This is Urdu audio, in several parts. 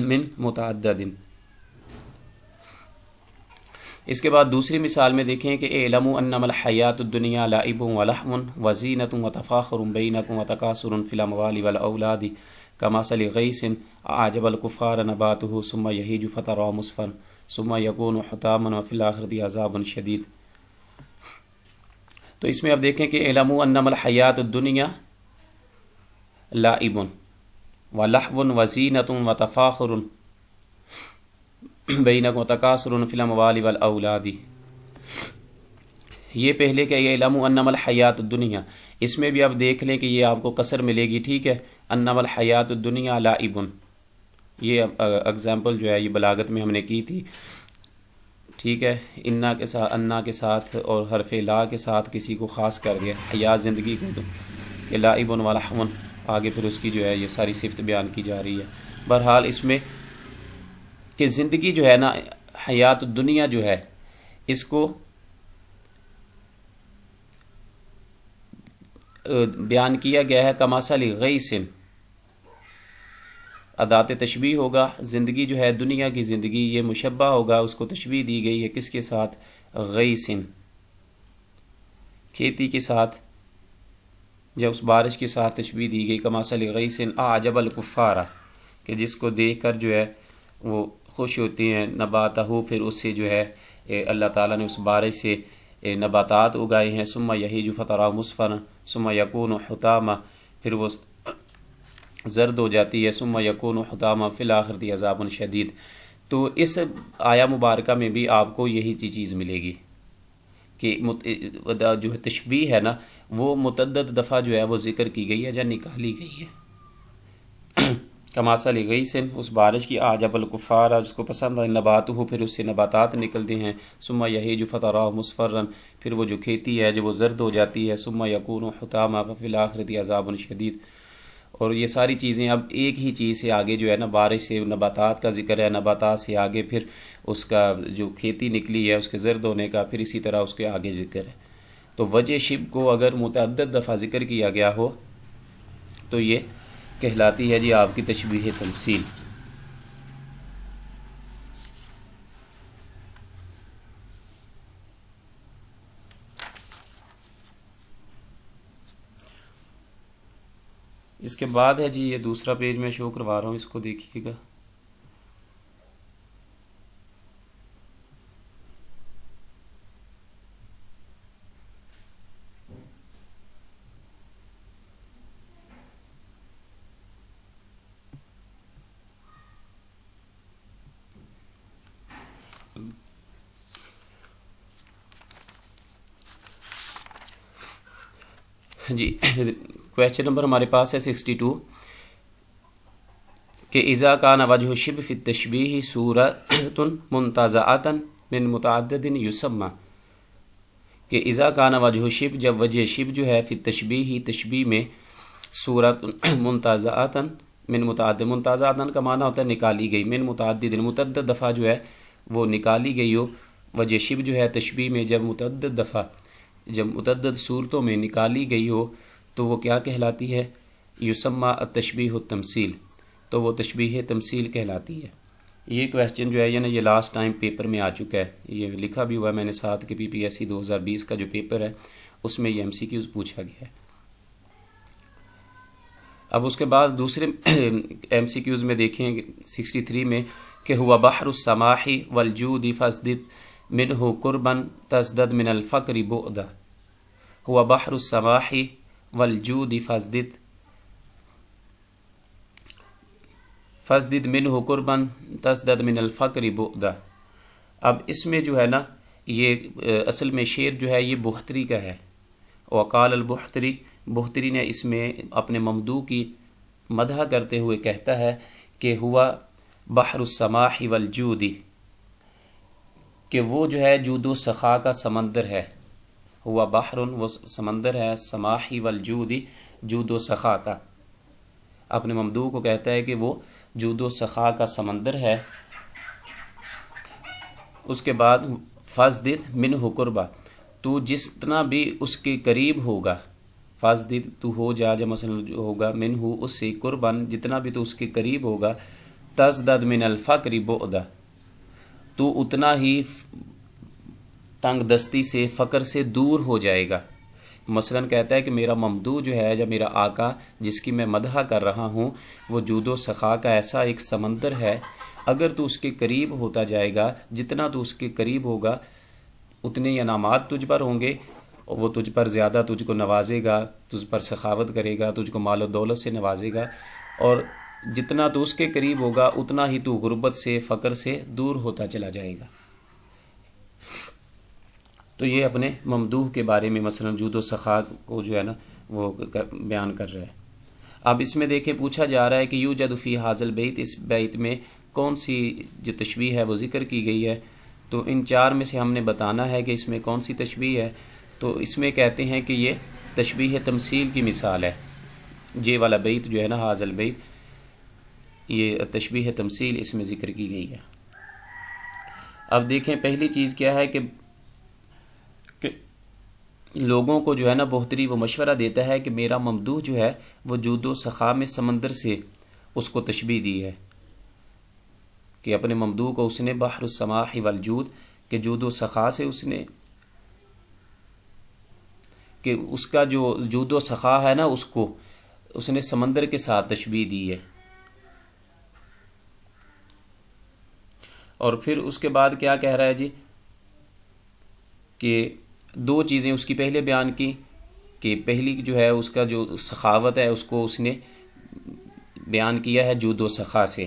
من متعدد۔ اس کے بعد دوسری مثال میں دیکھیں کہ اعلموا انما الحیات الدنیا لعب ولہو وزینۃ وتفاخر بینکم وتکاثر فی الاموال والاولاد کمثل غیث اعجب الکفار نباتہ ثم یہیج فتراه مصفرا ثم یکون حطاما وفی الآخرۃ عذاب شدید۔ تو اس میں اب دیکھیں کہ اعلموا انما الحیات الدنیا لعب ولہو وزینۃ وتفاخر بینکم وتکاثر فی الاموال والاولاد، یہ پہلے کہ اعلموا انما الحیات الدنیا، اس میں بھی آپ دیکھ لیں کہ یہ آپ کو قصر ملے گی، ٹھیک ہے، انما الحیات الدنیا لعب، یہ اگزامپل جو ہے یہ بلاغت میں ہم نے کی تھی، ٹھیک ہے، انا کے ساتھ اور حرف لا کے ساتھ کسی کو خاص کر گیا حیات زندگی کو، تو کہ لعب ولہو، آگے پھر اس کی جو ہے یہ ساری صفت بیان کی جا رہی ہے۔ بہرحال اس میں کہ زندگی جو ہے نا، حیات الدنیا جو ہے، اس کو بیان کیا گیا ہے کمثل غیث، ادات تشبیہ ہوگا، زندگی جو ہے دنیا کی زندگی یہ مشبہ ہوگا، اس کو تشبیہ دی گئی ہے کس کے ساتھ؟ غیث، کھیتی کے ساتھ، جب اس بارش کے ساتھ تشبیہ دی گئی کمثل غیث اعجب الکفار، کہ جس کو دیکھ کر جو ہے وہ خوش ہوتی ہیں، نباتہ، پھر اس سے جو ہے اللہ تعالیٰ نے اس بارش سے نباتات اگائے ہیں، ثم یہیج فتراه مصفرا ثم یکون حطاما، پھر وہ زرد ہو جاتی ہے، ثم یکون حطاما فی الآخرۃ عذاب شدید۔ تو اس آیا مبارکہ میں بھی آپ کو یہی چیز ملے گی کہ جو تشبیہ ہے نا وہ متعدد دفعہ جو ہے وہ ذکر کی گئی ہے یا نکالی گئی ہے۔ کمثل غیث، اس بارش کی، اعجب الکفار، جس کو پسند ہے، نباتہ، پھر اس سے نباتات نکلتے ہیں، ثم یہیج فتراه مصفرا، پھر وہ جو کھیتی ہے جو وہ زرد ہو جاتی ہے، ثم یکون حطاما وفی الآخرۃ عذاب شدید۔ اور یہ ساری چیزیں اب ایک ہی چیز سے آگے جو ہے نا، بارش سے نباتات کا ذکر ہے، نباتات سے آگے پھر اس کا جو کھیتی نکلی ہے اس کے زرد ہونے کا، پھر اسی طرح اس کے آگے ذکر ہے۔ تو وجہ شبہ کو اگر متعدد دفعہ ذکر کیا گیا ہو تو یہ کہلاتی ہے جی آپ کی تشبیہ تمثیل۔ اس کے بعد ہے جی یہ دوسرا پیج میں شو کروا رہا ہوں، اس کو دیکھیے گا۔ جی کویسچن نمبر ہمارے پاس ہے 62 کہ اذا کان وجہ شبہ فی التشبیہ صورۃ منتزعۃ من متعدد یسمى، کہ اذا کان وجہ شبہ، جب وجہ شبہ جو ہے فی التشبیہ، تشبیہ میں، صورت منتزعۃ من متعدد، منتزعۃ کا معنی ہوتا ہے نکالی گئی، من متعدد متعدد دفعہ جو ہے وہ نکالی گئی ہو، وجہ شبہ جو ہے تشبیہ میں جب متعدد دفعہ، جب متعدد صورتوں میں نکالی گئی ہو تو وہ کیا کہلاتی ہے؟ یسمى التشبیہ التمثیل، تو وہ تشبیہ تمثیل کہلاتی ہے۔ یہ کویسچن جو ہے یہ لاسٹ ٹائم پیپر میں آ چکا ہے، یہ لکھا بھی ہوا ہے میں نے ساتھ کے PPSC 2020 کا جو پیپر ہے اس میں یہ MCQs پوچھا گیا ہے۔ اب اس کے بعد دوسرے MCQs میں دیکھیں 63 میں کہ ہوا بحر السماح والجود فاسدد منہ قربا تزدد من الفقر بعدا، ہوا بحر السماح والجود فاسدد منہ قربا تزدد من الفقر بعدا۔ اب اس میں جو ہے نا یہ اصل میں شعر جو ہے یہ بختری کا ہے، وقال البختری، بختری نے اس میں اپنے ممدوح کی مدح کرتے ہوئے کہتا ہے کہ ہوا بحر السماح والجود، کہ وہ جو ہے جود و سخا کا سمندر ہے، ہوا بحر وہ سمندر ہے، سماحی والجود جود و سخا کا، اپنے ممدوح کو کہتا ہے کہ وہ جود و سخا کا سمندر ہے۔ اس کے بعد فاسدد منہ قربا، تو جتنا بھی اس کے قریب ہوگا، فاسدد تو ہو جا مثلا ہوگا، منہ اس سے قرباً جتنا بھی تو اس کے قریب ہوگا، تزدد من الفقر بعدا، تو اتنا ہی تنگ دستی سے، فقر سے دور ہو جائے گا۔ مثلا کہتا ہے کہ میرا ممدوح جو ہے یا میرا آقا جس کی میں مدح کر رہا ہوں، وہ جود و سخا کا ایسا ایک سمندر ہے، اگر تو اس کے قریب ہوتا جائے گا، جتنا تو اس کے قریب ہوگا اتنے ہی انعامات تجھ پر ہوں گے، اور وہ تجھ پر زیادہ تجھ کو نوازے گا، تجھ پر سخاوت کرے گا، تجھ کو مال و دولت سے نوازے گا، اور جتنا تو اس کے قریب ہوگا اتنا ہی تو غربت سے، فقر سے دور ہوتا چلا جائے گا۔ تو یہ اپنے ممدوح کے بارے میں مثلا جود و سخا کو جو ہے نا وہ بیان کر رہا ہے۔ اب اس میں دیکھیں پوچھا جا رہا ہے کہ یوجد فی حاضل بیت، اس بیت میں کون سی جو تشبیہ ہے وہ ذکر کی گئی ہے، تو ان چار میں سے ہم نے بتانا ہے کہ اس میں کون سی تشبیہ ہے۔ تو اس میں کہتے ہیں کہ یہ تشبیہ تمثیل کی مثال ہے، یہ والا بیت جو ہے نا حاضل بیت، یہ تشبیہ تمثیل اس میں ذکر کی گئی ہے۔ اب دیکھیں پہلی چیز کیا ہے کہ لوگوں کو جو ہے نا بہتری وہ مشورہ دیتا ہے کہ میرا ممدوح جو ہے وہ جود و سخا میں سمندر سے اس کو تشبیہ دی ہے، کہ اپنے ممدوح کو اس نے بحر السماح والجود، کہ جود و سخا سے اس نے، کہ اس کا جو جود و سخا ہے نا اس کو اس نے سمندر کے ساتھ تشبیہ دی ہے۔ اور پھر اس کے بعد کیا کہہ رہا ہے جی کہ دو چیزیں اس کی پہلے بیان کی، کہ پہلی جو ہے اس کا جو سخاوت ہے اس کو اس نے بیان کیا ہے جود و سخا سے،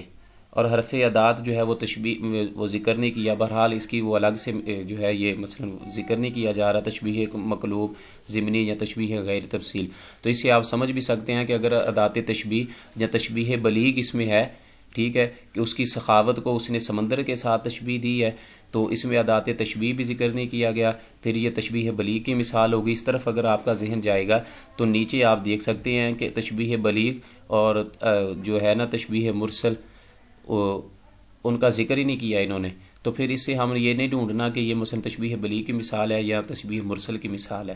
اور حرف ادات جو ہے وہ تشبیہ وہ ذکر نہیں کیا، بہرحال اس کی وہ الگ سے جو ہے یہ مثلا ذکر نہیں کیا جا رہا، تشبیہ مقلوب ضمنی یا تشبیہ غیر تفصیل۔ تو اس سے آپ سمجھ بھی سکتے ہیں کہ اگر ادات تشبیہ یا تشبیہ بلیغ اس میں ہے، ٹھیک ہے، کہ اس کی سخاوت کو اس نے سمندر کے ساتھ تشبیہ دی ہے، تو اس میں ادات تشبیہ بھی ذکر نہیں کیا گیا، پھر یہ تشبیہ بلیغ کی مثال ہوگی۔ اس طرف اگر آپ کا ذہن جائے گا تو نیچے آپ دیکھ سکتے ہیں کہ تشبیہ بلیغ اور جو ہے نا تشبیہ مرسل ان کا ذکر ہی نہیں کیا انہوں نے، تو پھر اس سے ہم یہ نہیں ڈھونڈنا کہ یہ مثلا تشبیہ بلیغ کی مثال ہے یا تشبیہ مرسل کی مثال ہے،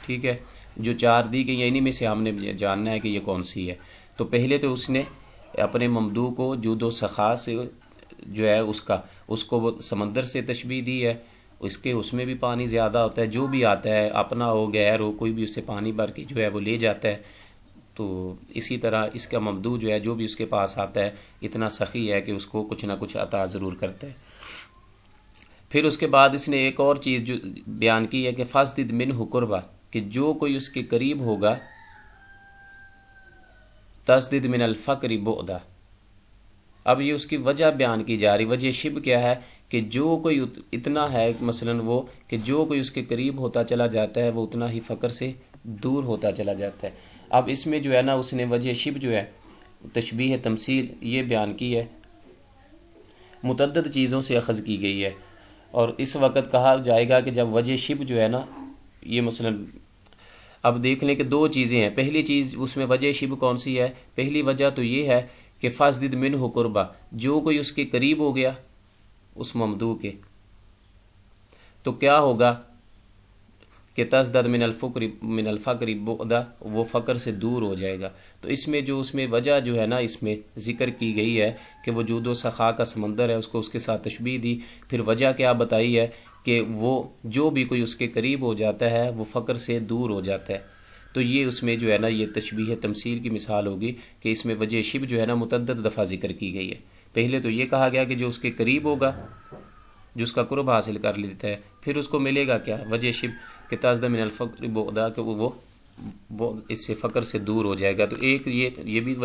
ٹھیک ہے۔ جو چار دی گئی ہیں انہی میں سے ہم نے جاننا ہے کہ یہ کون سی ہے۔ تو پہلے تو اس نے اپنے ممدوح کو جود و سخا سے جو ہے اس کو وہ سمندر سے تشبیہ دی ہے، اس میں بھی پانی زیادہ ہوتا ہے، جو بھی آتا ہے اپنا ہو غیر ہو کوئی بھی اس سے پانی بھر کے جو ہے وہ لے جاتا ہے، تو اسی طرح اس کا ممدوح جو ہے جو بھی اس کے پاس آتا ہے اتنا سخی ہے کہ اس کو کچھ نہ کچھ عطا ضرور کرتا ہے۔ پھر اس کے بعد اس نے ایک اور چیز جو بیان کی ہے کہ فاسدد منہ قربا، کہ جو کوئی اس کے قریب ہوگا، تسدد من الفقر بعدا۔ اب یہ اس کی وجہ بیان کی جا رہی، وجہ شب کیا ہے کہ جو کوئی اتنا ہے مثلا وہ کہ جو کوئی اس کے قریب ہوتا چلا جاتا ہے وہ اتنا ہی فقر سے دور ہوتا چلا جاتا ہے۔ اب اس میں جو ہے نا اس نے وجہ شب جو ہے تشبیہ تمثیل یہ بیان کی ہے، متعدد چیزوں سے اخذ کی گئی ہے، اور اس وقت کہا جائے گا کہ جب وجہ شب جو ہے نا یہ مثلا اب دیکھ لیں کہ دو چیزیں ہیں۔ پہلی چیز اس میں وجہ شب کون سی ہے؟ پہلی وجہ تو یہ ہے کہ فاسدد منہ قربا، جو کوئی اس کے قریب ہو گیا اس ممدوح کے تو کیا ہوگا کہ تزدد من الفقر بعدا، وہ فقر سے دور ہو جائے گا۔ تو اس میں جو اس میں وجہ جو ہے نا اس میں ذکر کی گئی ہے کہ وہ جود و سخا کا سمندر ہے، اس کو اس کے ساتھ تشبیہ دی، پھر وجہ کیا بتائی ہے کہ وہ جو بھی کوئی اس کے قریب ہو جاتا ہے وہ فقر سے دور ہو جاتا ہے۔ تو یہ اس میں جو ہے نا یہ تشبیہ تمثیل کی مثال ہوگی کہ اس میں وجہ شب جو ہے نا متعدد دفعہ ذکر کی گئی ہے۔ پہلے تو یہ کہا گیا کہ جو اس کے قریب ہوگا، جو اس کا قرب حاصل کر لیتا ہے، پھر اس کو ملے گا کیا؟ وجہ شب کہ تزدد من الفقر بعدا، کہ وہ اس سے فقر سے دور ہو جائے گا۔ تو ایک یہ بھی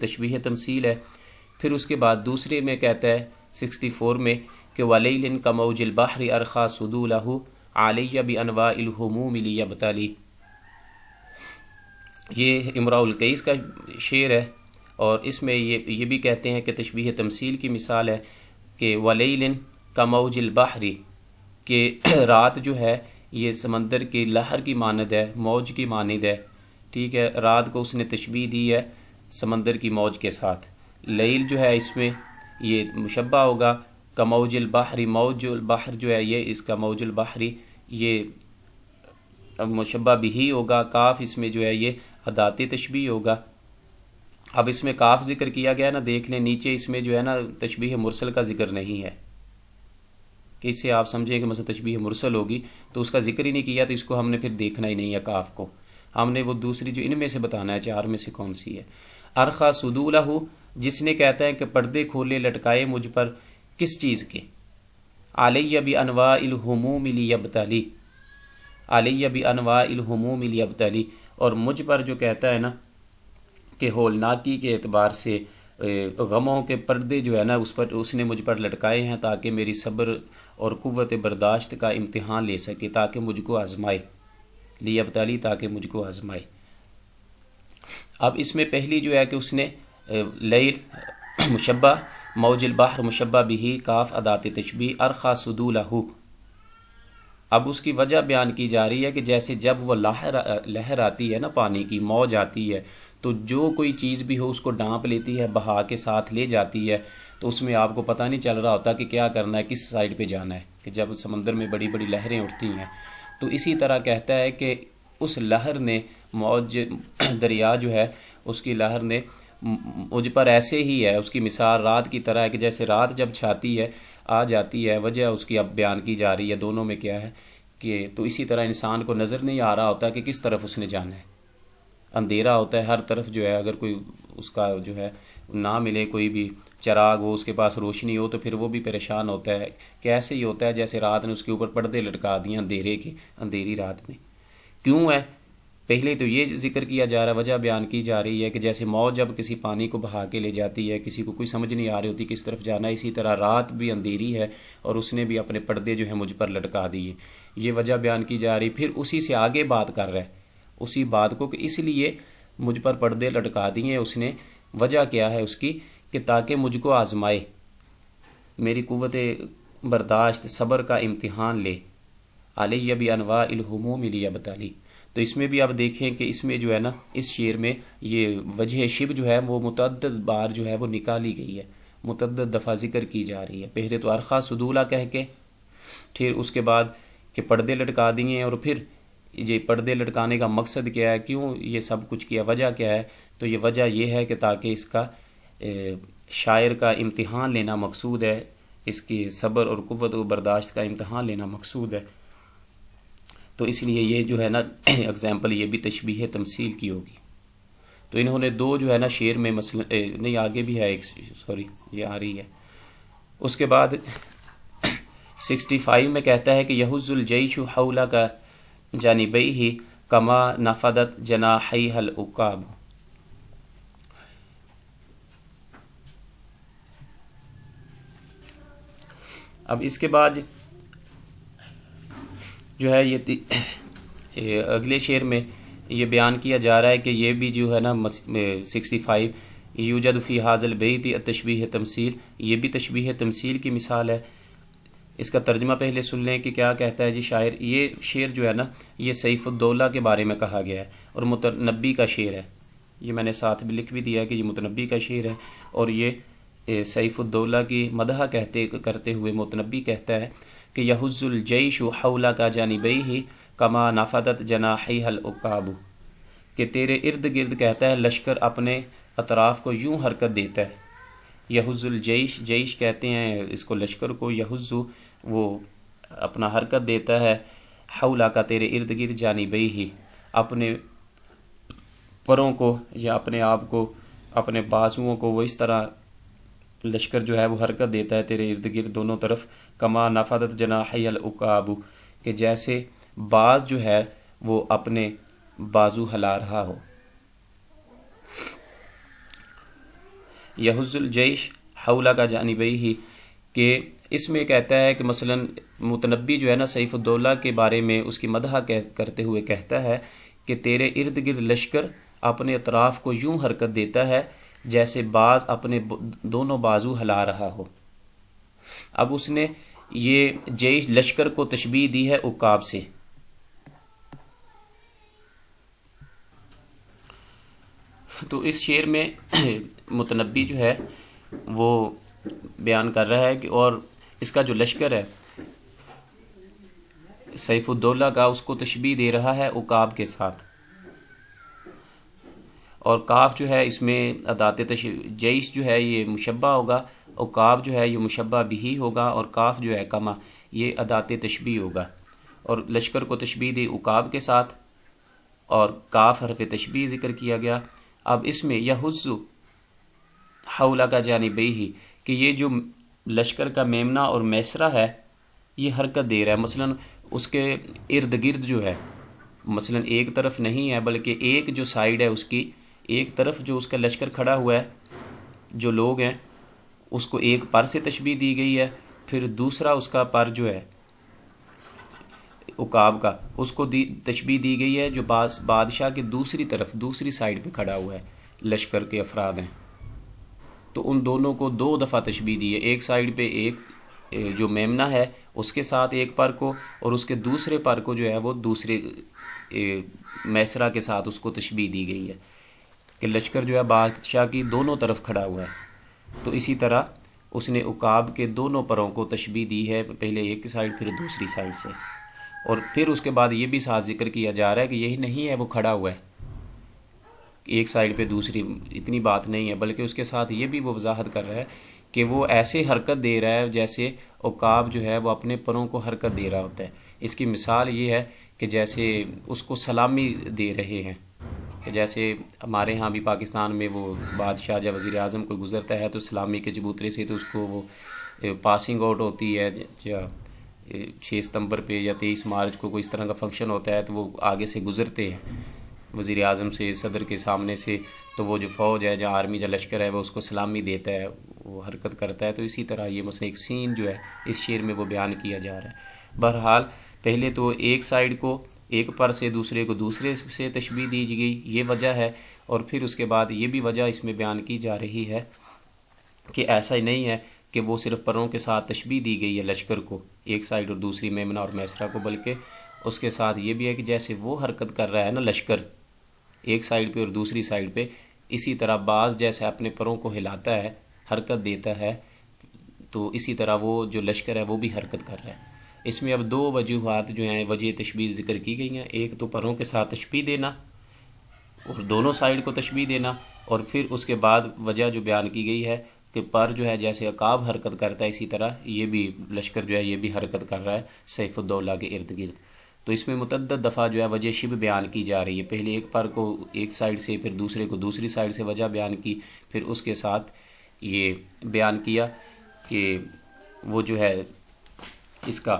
تشبیہ تمثیل ہے۔ پھر اس کے بعد دوسرے میں کہتا ہے 64 میں کہ وَلَيْلٍ كَمَوْجِ الْبَحْرِ أَرْخَى سُدُولَهُ عَلَيَّ بِأَنْوَاءِ الْهُمُومِ لِيَبْتَلِي، یہ امراء القیس کا شعر ہے، اور اس میں یہ بھی کہتے ہیں کہ تشبیہ تمثیل کی مثال ہے کہ وَلَيْلٍ كَمَوْجِ الْبَحْرِ، کہ رات جو ہے یہ سمندر کی لہر کی مانند ہے، موج کی مانند ہے، ٹھیک ہے۔ رات کو اس نے تشبیہ دی ہے سمندر کی موج کے ساتھ۔ لیل جو ہے اس میں یہ مشبہ ہوگا، کموج البحر، موج البحر جو ہے یہ اس کا موج البحری یہ مشبہ بھی ہوگا، کاف اس میں جو ہے یہ ادات تشبیہ ہوگا، اب اس میں کاف ذکر کیا گیا نا، دیکھ لیں نیچے اس میں جو ہے نا تشبیہ مرسل کا ذکر نہیں ہے، کہ اس سے آپ سمجھیں کہ مثلا تشبیہ مرسل ہوگی تو اس کا ذکر ہی نہیں کیا، تو اس کو ہم نے پھر دیکھنا ہی نہیں ہے کاف کو، ہم نے وہ دوسری جو ان میں سے بتانا ہے چار میں سے کون سی ہے۔ ارخا سدولہ، جس نے کہتا ہے کہ پردے کھولے لٹکائے مجھ پر کس چیز کے، علیہ بانواع الہموم لیبتلی، علیہ بانواع الہموم لیبتلی، اور مجھ پر جو کہتا ہے نا کہ ہولناکی کے اعتبار سے غموں کے پردے جو ہے نا اس نے مجھ پر لٹکائے ہیں تاکہ میری صبر اور قوت برداشت کا امتحان لے سکے، تاکہ مجھ کو آزمائے، لیبتلی تاکہ مجھ کو آزمائے۔ اب اس میں پہلی جو ہے کہ اس نے لیل مشبہ، موج البحر مشبہ بھی، کاف ادات تشبیہ، ارخا سدولہ، اب اس کی وجہ بیان کی جا رہی ہے کہ جیسے جب وہ لہر آتی ہے نا، پانی کی موج آتی ہے تو جو کوئی چیز بھی ہو اس کو ڈانپ لیتی ہے، بہا کے ساتھ لے جاتی ہے، تو اس میں آپ کو پتہ نہیں چل رہا ہوتا کہ کیا کرنا ہے، کس سائڈ پہ جانا ہے، کہ جب سمندر میں بڑی بڑی لہریں اٹھتی ہیں تو اسی طرح کہتا ہے کہ اس لہر نے، موج دریا جو ہے اس کی لہر نے مجھ پر ایسے ہی ہے، اس کی مثال رات کی طرح ہے کہ جیسے رات جب چھاتی ہے آ جاتی ہے، وجہ اس کی اب بیان کی جا رہی ہے، دونوں میں کیا ہے کہ تو اسی طرح انسان کو نظر نہیں آ رہا ہوتا کہ کس طرف اس نے جانا ہے، اندھیرا ہوتا ہے ہر طرف جو ہے، اگر کوئی اس کا جو ہے نہ ملے، کوئی بھی چراغ ہو، اس کے پاس روشنی ہو تو پھر وہ بھی پریشان ہوتا ہے، کہ ایسے ہی ہوتا ہے جیسے رات نے اس کے اوپر پردے لٹکا دیے اندھیرے کے، اندھیری رات میں۔ کیوں ہے؟ پہلے تو یہ ذکر کیا جا رہا ہے، وجہ بیان کی جا رہی ہے کہ جیسے موج جب کسی پانی کو بہا کے لے جاتی ہے، کسی کو کوئی سمجھ نہیں آ رہی ہوتی کس طرف جانا ہے، اسی طرح رات بھی اندھیری ہے اور اس نے بھی اپنے پردے جو ہیں مجھ پر لٹکا دیے، یہ وجہ بیان کی جا رہی۔ پھر اسی سے آگے بات کر رہا ہے، اسی بات کو کہ اس لیے مجھ پر پردے لٹکا دیے اس نے، وجہ کیا ہے اس کی کہ تاکہ مجھ کو آزمائے، میری قوت برداشت صبر کا امتحان لے، علیہ بانواع الہموم لیبتلی۔ تو اس میں بھی آپ دیکھیں کہ اس میں جو ہے نا اس شعر میں یہ وجہ شب جو ہے وہ متعدد بار جو ہے وہ نکالی گئی ہے، متعدد دفعہ ذکر کی جا رہی ہے، پہلے تو ارخا سدولہ کہہ کے، پھر اس کے بعد کہ پردے لٹکا دیے، اور پھر یہ پردے لٹکانے کا مقصد کیا ہے، کیوں یہ سب کچھ کیا، وجہ کیا ہے، تو یہ وجہ یہ ہے کہ تاکہ اس کا شاعر کا امتحان لینا مقصود ہے، اس کی صبر اور قوت و برداشت کا امتحان لینا مقصود ہے، تو اس لیے یہ جو ہے نا اگزامپل یہ بھی تشبیہ تمثیل کی ہوگی۔ تو انہوں نے دو جو ہے نا شعر میں مثلا نہیں آگے بھی ہے ایک، سوری یہ آ رہی ہے، اس کے بعد 65 میں کہتا ہے کہ یحز الجیش حولہ کا جانبیہ کما نفدت جناحیہ العقاب۔ اب اس کے بعد جو ہے یہ اگلے شعر میں یہ بیان کیا جا رہا ہے کہ یہ بھی جو ہے نا 65 یوجد فی حاض البیت التشبیہ تمثیل، یہ بھی تشبیہ تمثیل کی مثال ہے۔ اس کا ترجمہ پہلے سن لیں کہ کیا کہتا ہے جی شاعر۔ یہ شعر جو ہے نا یہ سیف الدولہ کے بارے میں کہا گیا ہے اور متنبی کا شعر ہے، یہ میں نے ساتھ بھی لکھ بھی دیا ہے کہ یہ متنبی کا شعر ہے، اور یہ سیف الدولہ کی مدح کرتے ہوئے متنبی کہتا ہے کہ یحز الجیش حولہ کا جانبیہ کما نفدت جناحیہ العقاب، کہ تیرے ارد گرد کہتا ہے لشکر اپنے اطراف کو یوں حرکت دیتا ہے۔ یحز الجیش، جیش کہتے ہیں اس کو لشکر کو، یحز وہ اپنا حرکت دیتا ہے، حولہ کا تیرے ارد گرد، جانبیہ اپنے پروں کو یا اپنے آپ کو، اپنے بازوؤں کو وہ اس طرح لشکر جو ہے وہ حرکت دیتا ہے تیرے ارد گرد دونوں طرف، کما نفدت جناحیہ العقاب، کہ جیسے باز جو ہے وہ اپنے بازو ہلا رہا ہو۔ یحز الجیش حولہ کا جانبیہ، کہ اس میں کہتا ہے کہ مثلا متنبی جو ہے نا سیف الدولہ کے بارے میں اس کی مدح کرتے ہوئے کہتا ہے کہ تیرے ارد گرد لشکر اپنے اطراف کو یوں حرکت دیتا ہے جیسے باز اپنے دونوں بازو ہلا رہا ہو۔ اب اس نے یہ جیش لشکر کو تشبیہ دی ہے عقاب سے۔ تو اس شعر میں متنبی جو ہے وہ بیان کر رہا ہے کہ اور اس کا جو لشکر ہے سیف الدولہ کا، اس کو تشبیہ دے رہا ہے عقاب کے ساتھ، اور کاف جو ہے اس میں ادات جیش جو ہے یہ مشبہ ہوگا، اور کاف جو ہے یہ مشبہ بھی ہوگا، اور کاف جو ہے کما یہ ادات تشبیہ ہوگا، اور لشکر کو تشبیہ دی عقاب کے ساتھ، اور کاف حرف تشبیہ ذکر کیا گیا۔ اب اس میں یحز حولہ کا جانبی ہی کہ یہ جو لشکر کا میمنہ اور میسرہ ہے یہ حرکت دے رہا ہے، مثلا اس کے ارد گرد جو ہے، مثلا ایک طرف نہیں ہے بلکہ ایک جو سائیڈ ہے اس کی، ایک طرف جو اس کا لشکر کھڑا ہوا ہے جو لوگ ہیں اس کو ایک پر سے تشبیہ دی گئی ہے، پھر دوسرا اس کا پر جو ہے عقاب کا اس کو تشبیہ دی گئی ہے جو بادشاہ کے دوسری طرف دوسری سائیڈ پہ کھڑا ہوا ہے لشکر کے افراد ہیں، تو ان دونوں کو دو دفعہ تشبیہ دی ہے، ایک سائیڈ پہ ایک جو میمنہ ہے اس کے ساتھ ایک پر کو، اور اس کے دوسرے پر کو جو ہے وہ دوسرے میسرہ کے ساتھ اس کو تشبیہ دی گئی ہے کہ لشکر جو ہے بادشاہ کی دونوں طرف کھڑا ہوا ہے۔ تو اسی طرح اس نے عقاب کے دونوں پروں کو تشبیہ دی ہے، پہلے ایک سائیڈ پھر دوسری سائیڈ سے، اور پھر اس کے بعد یہ بھی ساتھ ذکر کیا جا رہا ہے کہ یہی نہیں ہے وہ کھڑا ہوا ہے ایک سائیڈ پہ دوسری، اتنی بات نہیں ہے، بلکہ اس کے ساتھ یہ بھی وہ وضاحت کر رہا ہے کہ وہ ایسے حرکت دے رہا ہے جیسے عقاب جو ہے وہ اپنے پروں کو حرکت دے رہا ہوتا ہے۔ اس کی مثال یہ ہے کہ جیسے اس کو سلامی دے رہے ہیں، کہ جیسے ہمارے ہاں بھی پاکستان میں وہ بادشاہ جب وزیر اعظم کوئی گزرتا ہے تو سلامی کے چبوترے سے تو اس کو وہ پاسنگ آؤٹ ہوتی ہے، 6 ستمبر پہ یا 23 مارچ کو کوئی اس طرح کا فنکشن ہوتا ہے تو وہ آگے سے گزرتے ہیں وزیر اعظم سے، صدر کے سامنے سے، تو وہ جو فوج ہے جو آرمی جو لشکر ہے وہ اس کو سلامی دیتا ہے، وہ حرکت کرتا ہے۔ تو اسی طرح یہ مثلا ایک سین جو ہے اس شعر میں وہ بیان کیا جا رہا ہے۔ بہرحال پہلے تو ایک سائیڈ کو ایک پر سے دوسرے کو دوسرے سے تشبیہ دی گئی، یہ وجہ ہے، اور پھر اس کے بعد یہ بھی وجہ اس میں بیان کی جا رہی ہے کہ ایسا ہی نہیں ہے کہ وہ صرف پروں کے ساتھ تشبیہ دی گئی ہے لشکر کو، ایک سائیڈ اور دوسری میمنہ اور میسرہ کو، بلکہ اس کے ساتھ یہ بھی ہے کہ جیسے وہ حرکت کر رہا ہے نا لشکر ایک سائیڈ پہ اور دوسری سائیڈ پہ، اسی طرح باز جیسے اپنے پروں کو ہلاتا ہے، حرکت دیتا ہے، تو اسی طرح وہ جو لشکر ہے وہ بھی حرکت کر رہا ہے۔ اس میں اب دو وجوہات جو ہیں وجہ تشبیہ ذکر کی گئی ہیں، ایک تو پروں کے ساتھ تشبیہ دینا اور دونوں سائیڈ کو تشبیہ دینا، اور پھر اس کے بعد وجہ جو بیان کی گئی ہے کہ پر جو ہے جیسے عقاب حرکت کرتا ہے اسی طرح یہ بھی لشکر جو ہے یہ بھی حرکت کر رہا ہے سیف الدولہ کے ارد گرد۔ تو اس میں متعدد دفعہ جو ہے وجہ شبہ بیان کی جا رہی ہے، پہلے ایک پر کو ایک سائیڈ سے، پھر دوسرے کو دوسری سائیڈ سے وجہ بیان کی، پھر اس کے ساتھ یہ بیان کیا کہ وہ جو ہے اس کا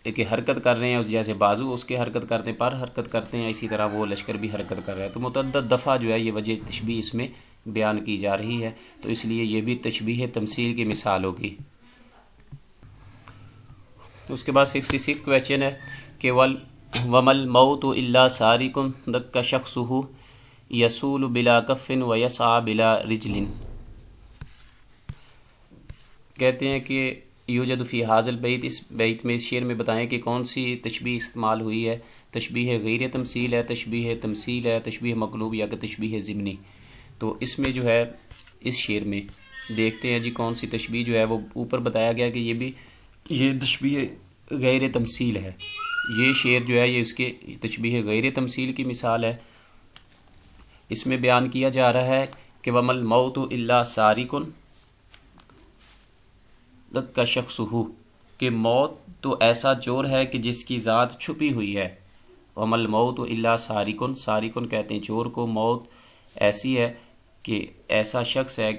کہ حرکت کر رہے ہیں، جیسے بازو اس کے حرکت کرتے ہیں، پر حرکت کرتے ہیں، اسی طرح وہ لشکر بھی حرکت کر رہا ہے۔ تو متعدد دفعہ جو ہے یہ وجہ تشبیہ اس میں بیان کی جا رہی ہے، تو اس لیے یہ بھی تشبیہ تمثیل کی مثال ہوگی۔ تو اس کے بعد 66 کویسچن ہے کہ وَمَا الْمَوْتُ إِلَّا سَارِقٌ دَكَّ شَخْصُهُ يَسُولُ بِلَا كَفٍّ وَيَسْعَى بِلَا رِجْلٍ۔ کہتے ہیں کہ یوجد فی حاضر البیت، اس بیت میں اس شعر میں بتائیں کہ کون سی تشبیہ استعمال ہوئی ہے، تشبیہ غیر تمثیل ہے، تشبیہ تمثیل ہے، تشبیہ مقلوب یا کہ تشبیہ ضمنی۔ تو اس میں جو ہے اس شعر میں دیکھتے ہیں جی کون سی تشبیہ جو ہے وہ اوپر بتایا گیا کہ یہ تشبیہ غیر تمثیل ہے، یہ شعر جو ہے یہ اس کے تشبیہ غیر تمثیل کی مثال ہے۔ اس میں بیان کیا جا رہا ہے کہ وَمَا الْمَوْتُ إِلَّا سَارِقٌ دَكَّ شَخْصُهُ، کہ موت تو ایسا چور ہے کہ جس کی ذات چھپی ہوئی ہے۔ وَمَا الْمَوْتُ إِلَّا سَارِقٌ، سارقٌ کہتے ہیں چور کو، موت ایسی ہے کہ ایسا شخص ہے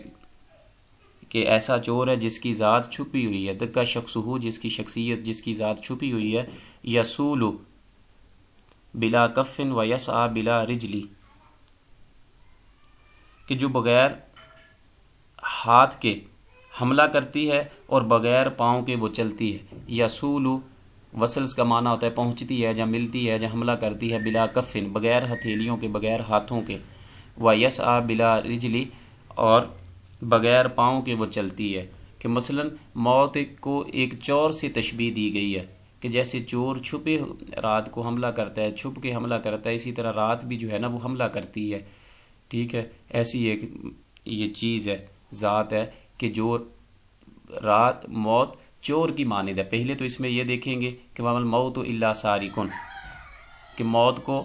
کہ ایسا چور ہے جس کی ذات چھپی ہوئی ہے، دَكَّ شَخْصُهُ جس کی شخصیت جس کی ذات چھپی ہوئی ہے، یسول بلا کفن و یسعی بلا رجلی، کہ جو بغیر ہاتھ کے حملہ کرتی ہے اور بغیر پاؤں کے وہ چلتی ہے۔ یسول وصلز کا معنی ہوتا ہے پہنچتی ہے یا ملتی ہے یا حملہ کرتی ہے، بلا کفن بغیر ہتھیلیوں کے بغیر ہاتھوں کے، و یسعی بلا رجلی اور بغیر پاؤں کے وہ چلتی ہے۔ کہ مثلا موت کو ایک چور سے تشبیہ دی گئی ہے کہ جیسے چور چھپے رات کو حملہ کرتا ہے، چھپ کے حملہ کرتا ہے، اسی طرح رات بھی جو ہے نا وہ حملہ کرتی ہے، ٹھیک ہے۔ ایسی ایک یہ چیز ہے، ذات ہے کہ جو رات موت چور کی مانند ہے۔ پہلے تو اس میں یہ دیکھیں گے کہ وَمَا الْمَوْتُ إِلَّا سَارِقٌ، کہ موت کو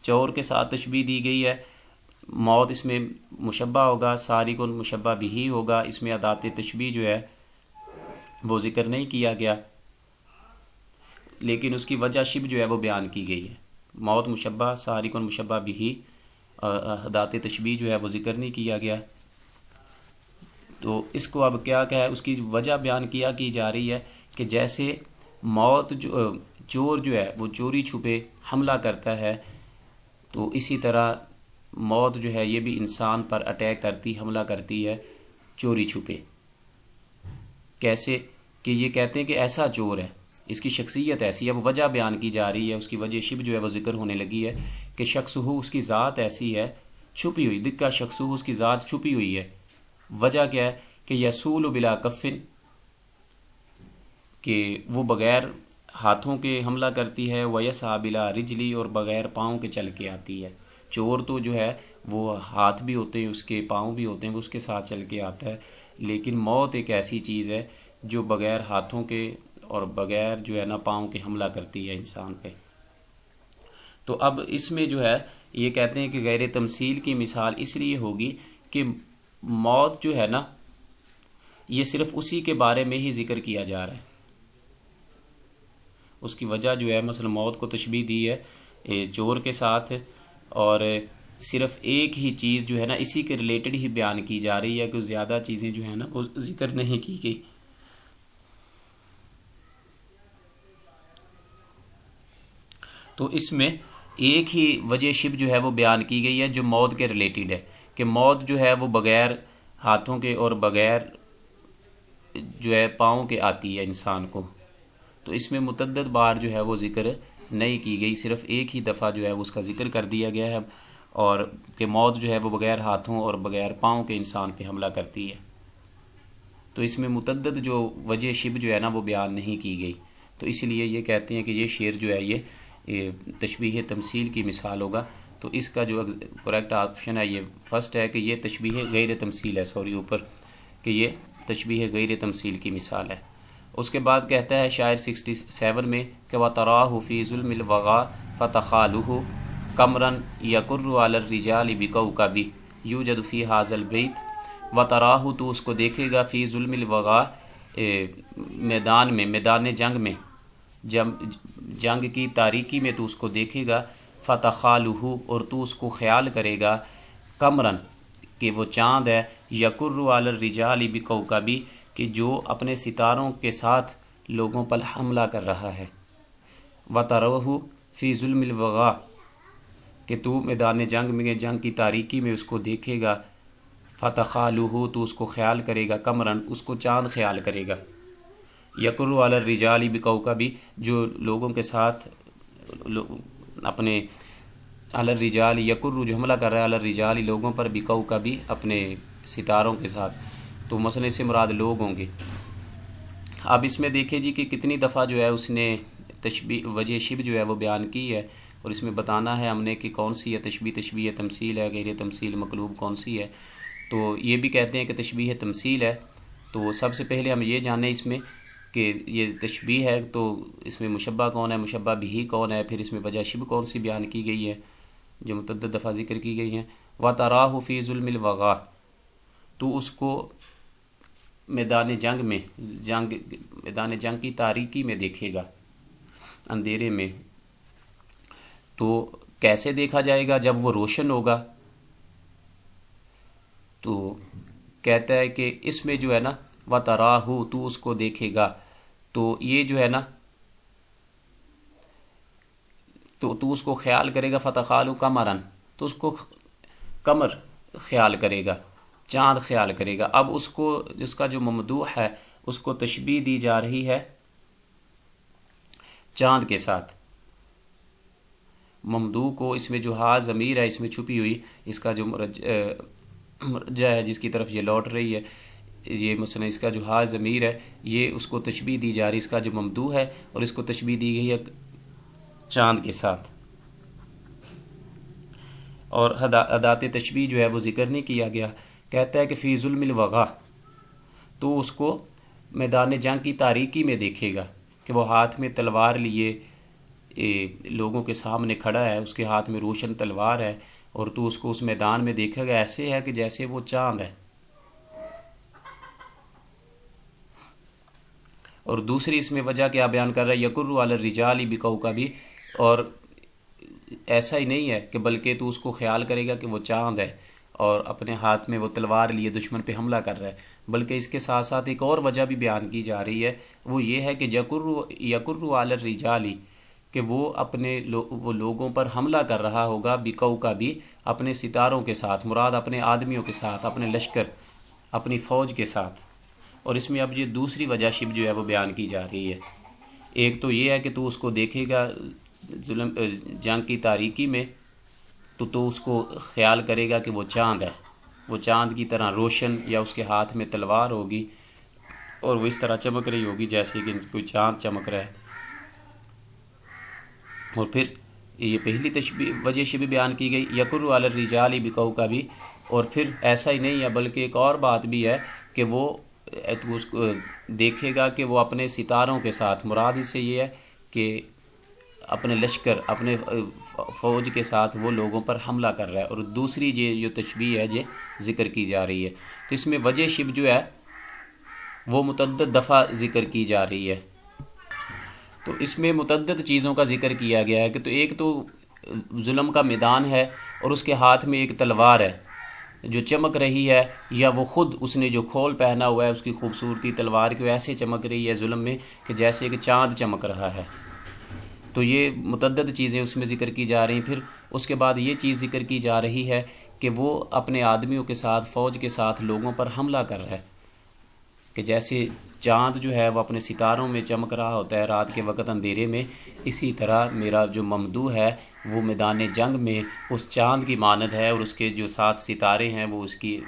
چور کے ساتھ تشبیہ دی گئی ہے، موت اس میں مشبہ ہوگا، سارق مشبہ بھی ہوگا، اس میں ادات تشبیہ جو ہے وہ ذکر نہیں کیا گیا، لیکن اس کی وجہ شبہ جو ہے وہ بیان کی گئی ہے۔ موت مشبہ، سارق مشبہ بھی، ادات تشبیہ جو ہے وہ ذکر نہیں کیا گیا۔ تو اس کو اب کیا ہے، اس کی وجہ بیان کی جا رہی ہے کہ جیسے موت چور جو ہے وہ چوری چھپے حملہ کرتا ہے، تو اسی طرح موت جو ہے یہ بھی انسان پر اٹیک کرتی، حملہ کرتی ہے چوری چھپے۔ کیسے کہ یہ کہتے ہیں کہ ایسا چور ہے، اس کی شخصیت ایسی ہے، وہ وجہ بیان کی جا رہی ہے، اس کی وجہ شبہ جو ہے وہ ذکر ہونے لگی ہے کہ شخص ہو، اس کی ذات ایسی ہے چھپی ہوئی، دکھا شخص ہو، اس کی ذات چھپی ہوئی ہے۔ وجہ کیا ہے کہ یسول بلا کفن، کہ وہ بغیر ہاتھوں کے حملہ کرتی ہے، ویسعی بلا رجلی، اور بغیر پاؤں کے چل کے آتی ہے۔ چور تو جو ہے وہ ہاتھ بھی ہوتے ہیں، اس کے پاؤں بھی ہوتے ہیں، وہ اس کے ساتھ چل کے آتا ہے، لیکن موت ایک ایسی چیز ہے جو بغیر ہاتھوں کے اور بغیر جو ہے نا پاؤں کے حملہ کرتی ہے انسان پہ۔ تو اب اس میں جو ہے یہ کہتے ہیں کہ غیر تمثیل کی مثال اس لیے ہوگی کہ موت جو ہے نا یہ صرف اسی کے بارے میں ہی ذکر کیا جا رہا ہے۔ اس کی وجہ جو ہے مثلا موت کو تشبیہ دی ہے چور کے ساتھ، اور صرف ایک ہی چیز جو ہے نا اسی کے ریلیٹڈ ہی بیان کی جا رہی ہے، کہ زیادہ چیزیں جو ہے نا وہ ذکر نہیں کی گئی۔ تو اس میں ایک ہی وجہ شبہ جو ہے وہ بیان کی گئی ہے جو موت کے ریلیٹڈ ہے، کہ موت جو ہے وہ بغیر ہاتھوں کے اور بغیر جو ہے پاؤں کے آتی ہے انسان کو۔ تو اس میں متعدد بار جو ہے وہ ذکر نہیں کی گئی، صرف ایک ہی دفعہ جو ہے اس کا ذکر کر دیا گیا ہے، اور کہ موت جو ہے وہ بغیر ہاتھوں اور بغیر پاؤں کے انسان پہ حملہ کرتی ہے۔ تو اس میں متعدد جو وجہ شبہ جو ہے نا وہ بیان نہیں کی گئی، تو اس لیے یہ کہتے ہیں کہ یہ شعر جو ہے یہ تشبیہ تمثیل کی مثال ہوگا۔ تو اس کا جو کریکٹ آپشن ہے یہ فرسٹ ہے کہ یہ تشبیہ غیر تمثیل ہے، اوپر کہ یہ تشبیہ غیر تمثیل کی مثال ہے۔ اس کے بعد کہتا ہے شاعر 67 میں کہ وَتَرَاهُ فِي ظُلْمِ الْوَغَى فَتَخَالُهُ قَمْرًا يَقُرُّ عَلَى الرِّجَالِ بِكَوْكَبِ يُوجَدُ فِي هَذَا الْبَيْتِ وَتَرَاهُ، تو اس کو دیکھے گا، فی ظلم الوغا، میدان میں، میدان جنگ میں، جنگ کی تاریکی میں تو اس کو دیکھے گا، فَتَخَالُهُ، اور تو اس کو خیال کرے گا، قمرًا، کہ وہ چاند ہے، یقر علی الرجال بکوکبی، کہ جو اپنے ستاروں کے ساتھ لوگوں پر حملہ کر رہا ہے، وَتَرَوْهُ فی ظلم الوغا، کہ تو میدان جنگ میں، جنگ کی تاریکی میں اس کو دیکھے گا، فَتَخَالُهُ، تو اس کو خیال کرے گا، قمرًا، اس کو چاند خیال کرے گا، یقر علی الرجال بکوکبی، جو لوگوں کے ساتھ اپنے علی الرجال، یقر جو حملہ کر رہا ہے علی الرجال، لوگوں پر، بکوکبی، اپنے ستاروں کے ساتھ، تو مثلا اس سے مراد لوگ ہوں گے۔ اب اس میں دیکھیں جی کہ کتنی دفعہ جو ہے اس نے تشبیہ وجہ شبہ جو ہے وہ بیان کی ہے، اور اس میں بتانا ہے ہم نے کہ کون سی ہے تشبیہ تمثیل ہے، غیر تمثیل مقلوب کون سی ہے۔ تو یہ بھی کہتے ہیں کہ تشبیہ تمثیل ہے۔ تو سب سے پہلے ہم یہ جانیں اس میں کہ یہ تشبیہ ہے تو اس میں مشبہ کون ہے، مشبہ بھی کون ہے، پھر اس میں وجہ شبہ کون سی بیان کی گئی ہے جو متعدد دفعہ ذکر کی گئی ہیں۔ وَتَرَاهُ فِي ظُلْمِ الْوَغَى، تو اس کو میدان جنگ میں، میدان جنگ کی تاریکی میں دیکھے گا، اندھیرے میں۔ تو کیسے دیکھا جائے گا؟ جب وہ روشن ہوگا۔ تو کہتا ہے کہ اس میں جو ہے نا وَتَرَاهُ، تو اس کو دیکھے گا، تو یہ جو ہے نا تو اس کو خیال کرے گا، فَتَخَالُ قَمَرًا، تو اس کو قمر خیال کرے گا، چاند خیال کرے گا۔ اب اس کو، اس کا جو ممدوح ہے اس کو تشبیہ دی جا رہی ہے چاند کے ساتھ۔ ممدوح کو اس میں جو ہا ضمیر ہے اس میں چھپی ہوئی، اس کا جو مرجع ہے جس کی طرف یہ لوٹ رہی ہے، یہ مثلا اس کا جو ہا ضمیر ہے یہ اس کو تشبیہ دی جا رہی ہے، اس کا جو ممدوح ہے، اور اس کو تشبیہ دی گئی ہے چاند کے ساتھ۔ اور ادات تشبیہ جو ہے وہ ذکر نہیں کیا گیا۔ کہتا ہے کہ فی ظلم الوغا، تو اس کو میدان جنگ کی تاریکی میں دیکھے گا، کہ وہ ہاتھ میں تلوار لیے لوگوں کے سامنے کھڑا ہے، اس کے ہاتھ میں روشن تلوار ہے، اور تو اس کو اس میدان میں دیکھے گا ایسے ہے کہ جیسے وہ چاند ہے۔ اور دوسری اس میں وجہ کیا بیان کر رہا ہے، یکر علی الرجال بکوکب، اور ایسا ہی نہیں ہے کہ بلکہ تو اس کو خیال کرے گا کہ وہ چاند ہے اور اپنے ہاتھ میں وہ تلوار لیے دشمن پہ حملہ کر رہا ہے، بلکہ اس کے ساتھ ساتھ ایک اور وجہ بھی بیان کی جا رہی ہے، وہ یہ ہے کہ یکر علی الرجال، کہ وہ اپنے وہ لوگوں پر حملہ کر رہا ہوگا بکوکب، اپنے ستاروں کے ساتھ، مراد اپنے آدمیوں کے ساتھ، اپنے لشکر، اپنی فوج کے ساتھ۔ اور اس میں اب یہ دوسری وجہ شب جو ہے وہ بیان کی جا رہی ہے۔ ایک تو یہ ہے کہ تو اس کو دیکھے گا جنگ کی تاریکی میں، تو اس کو خیال کرے گا کہ وہ چاند ہے، وہ چاند کی طرح روشن، یا اس کے ہاتھ میں تلوار ہوگی اور وہ اس طرح چمک رہی ہوگی جیسے کہ کوئی چاند چمک رہا ہے۔ اور پھر یہ پہلی وجہ شبہ بیان کی گئی، یکر علی الرجال بکوکب، اور پھر ایسا ہی نہیں ہے بلکہ ایک اور بات بھی ہے کہ وہ اس کو دیکھے گا کہ وہ اپنے ستاروں کے ساتھ، مراد اس سے یہ ہے کہ اپنے لشکر، اپنے فوج کے ساتھ وہ لوگوں پر حملہ کر رہا ہے۔ اور دوسری یہ جو تشبیہ ہے یہ ذکر کی جا رہی ہے، تو اس میں وجہ شب جو ہے وہ متعدد دفعہ ذکر کی جا رہی ہے۔ تو اس میں متعدد چیزوں کا ذکر کیا گیا ہے کہ تو ایک تو ظلم کا میدان ہے، اور اس کے ہاتھ میں ایک تلوار ہے جو چمک رہی ہے، یا وہ خود اس نے جو کھول پہنا ہوا ہے اس کی خوبصورتی تلوار کی ایسے چمک رہی ہے ظلم میں کہ جیسے کہ چاند چمک رہا ہے۔ تو یہ متعدد چیزیں اس میں ذکر کی جا رہی ہیں۔ پھر اس کے بعد یہ چیز ذکر کی جا رہی ہے کہ وہ اپنے آدمیوں کے ساتھ، فوج کے ساتھ لوگوں پر حملہ کر رہا ہے، کہ جیسے چاند جو ہے وہ اپنے ستاروں میں چمک رہا ہوتا ہے رات کے وقت اندھیرے میں، اسی طرح میرا جو ممدوح ہے وہ میدان جنگ میں اس چاند کی مانند ہے، اور اس کے جو 7 ستارے ہیں وہ اس کی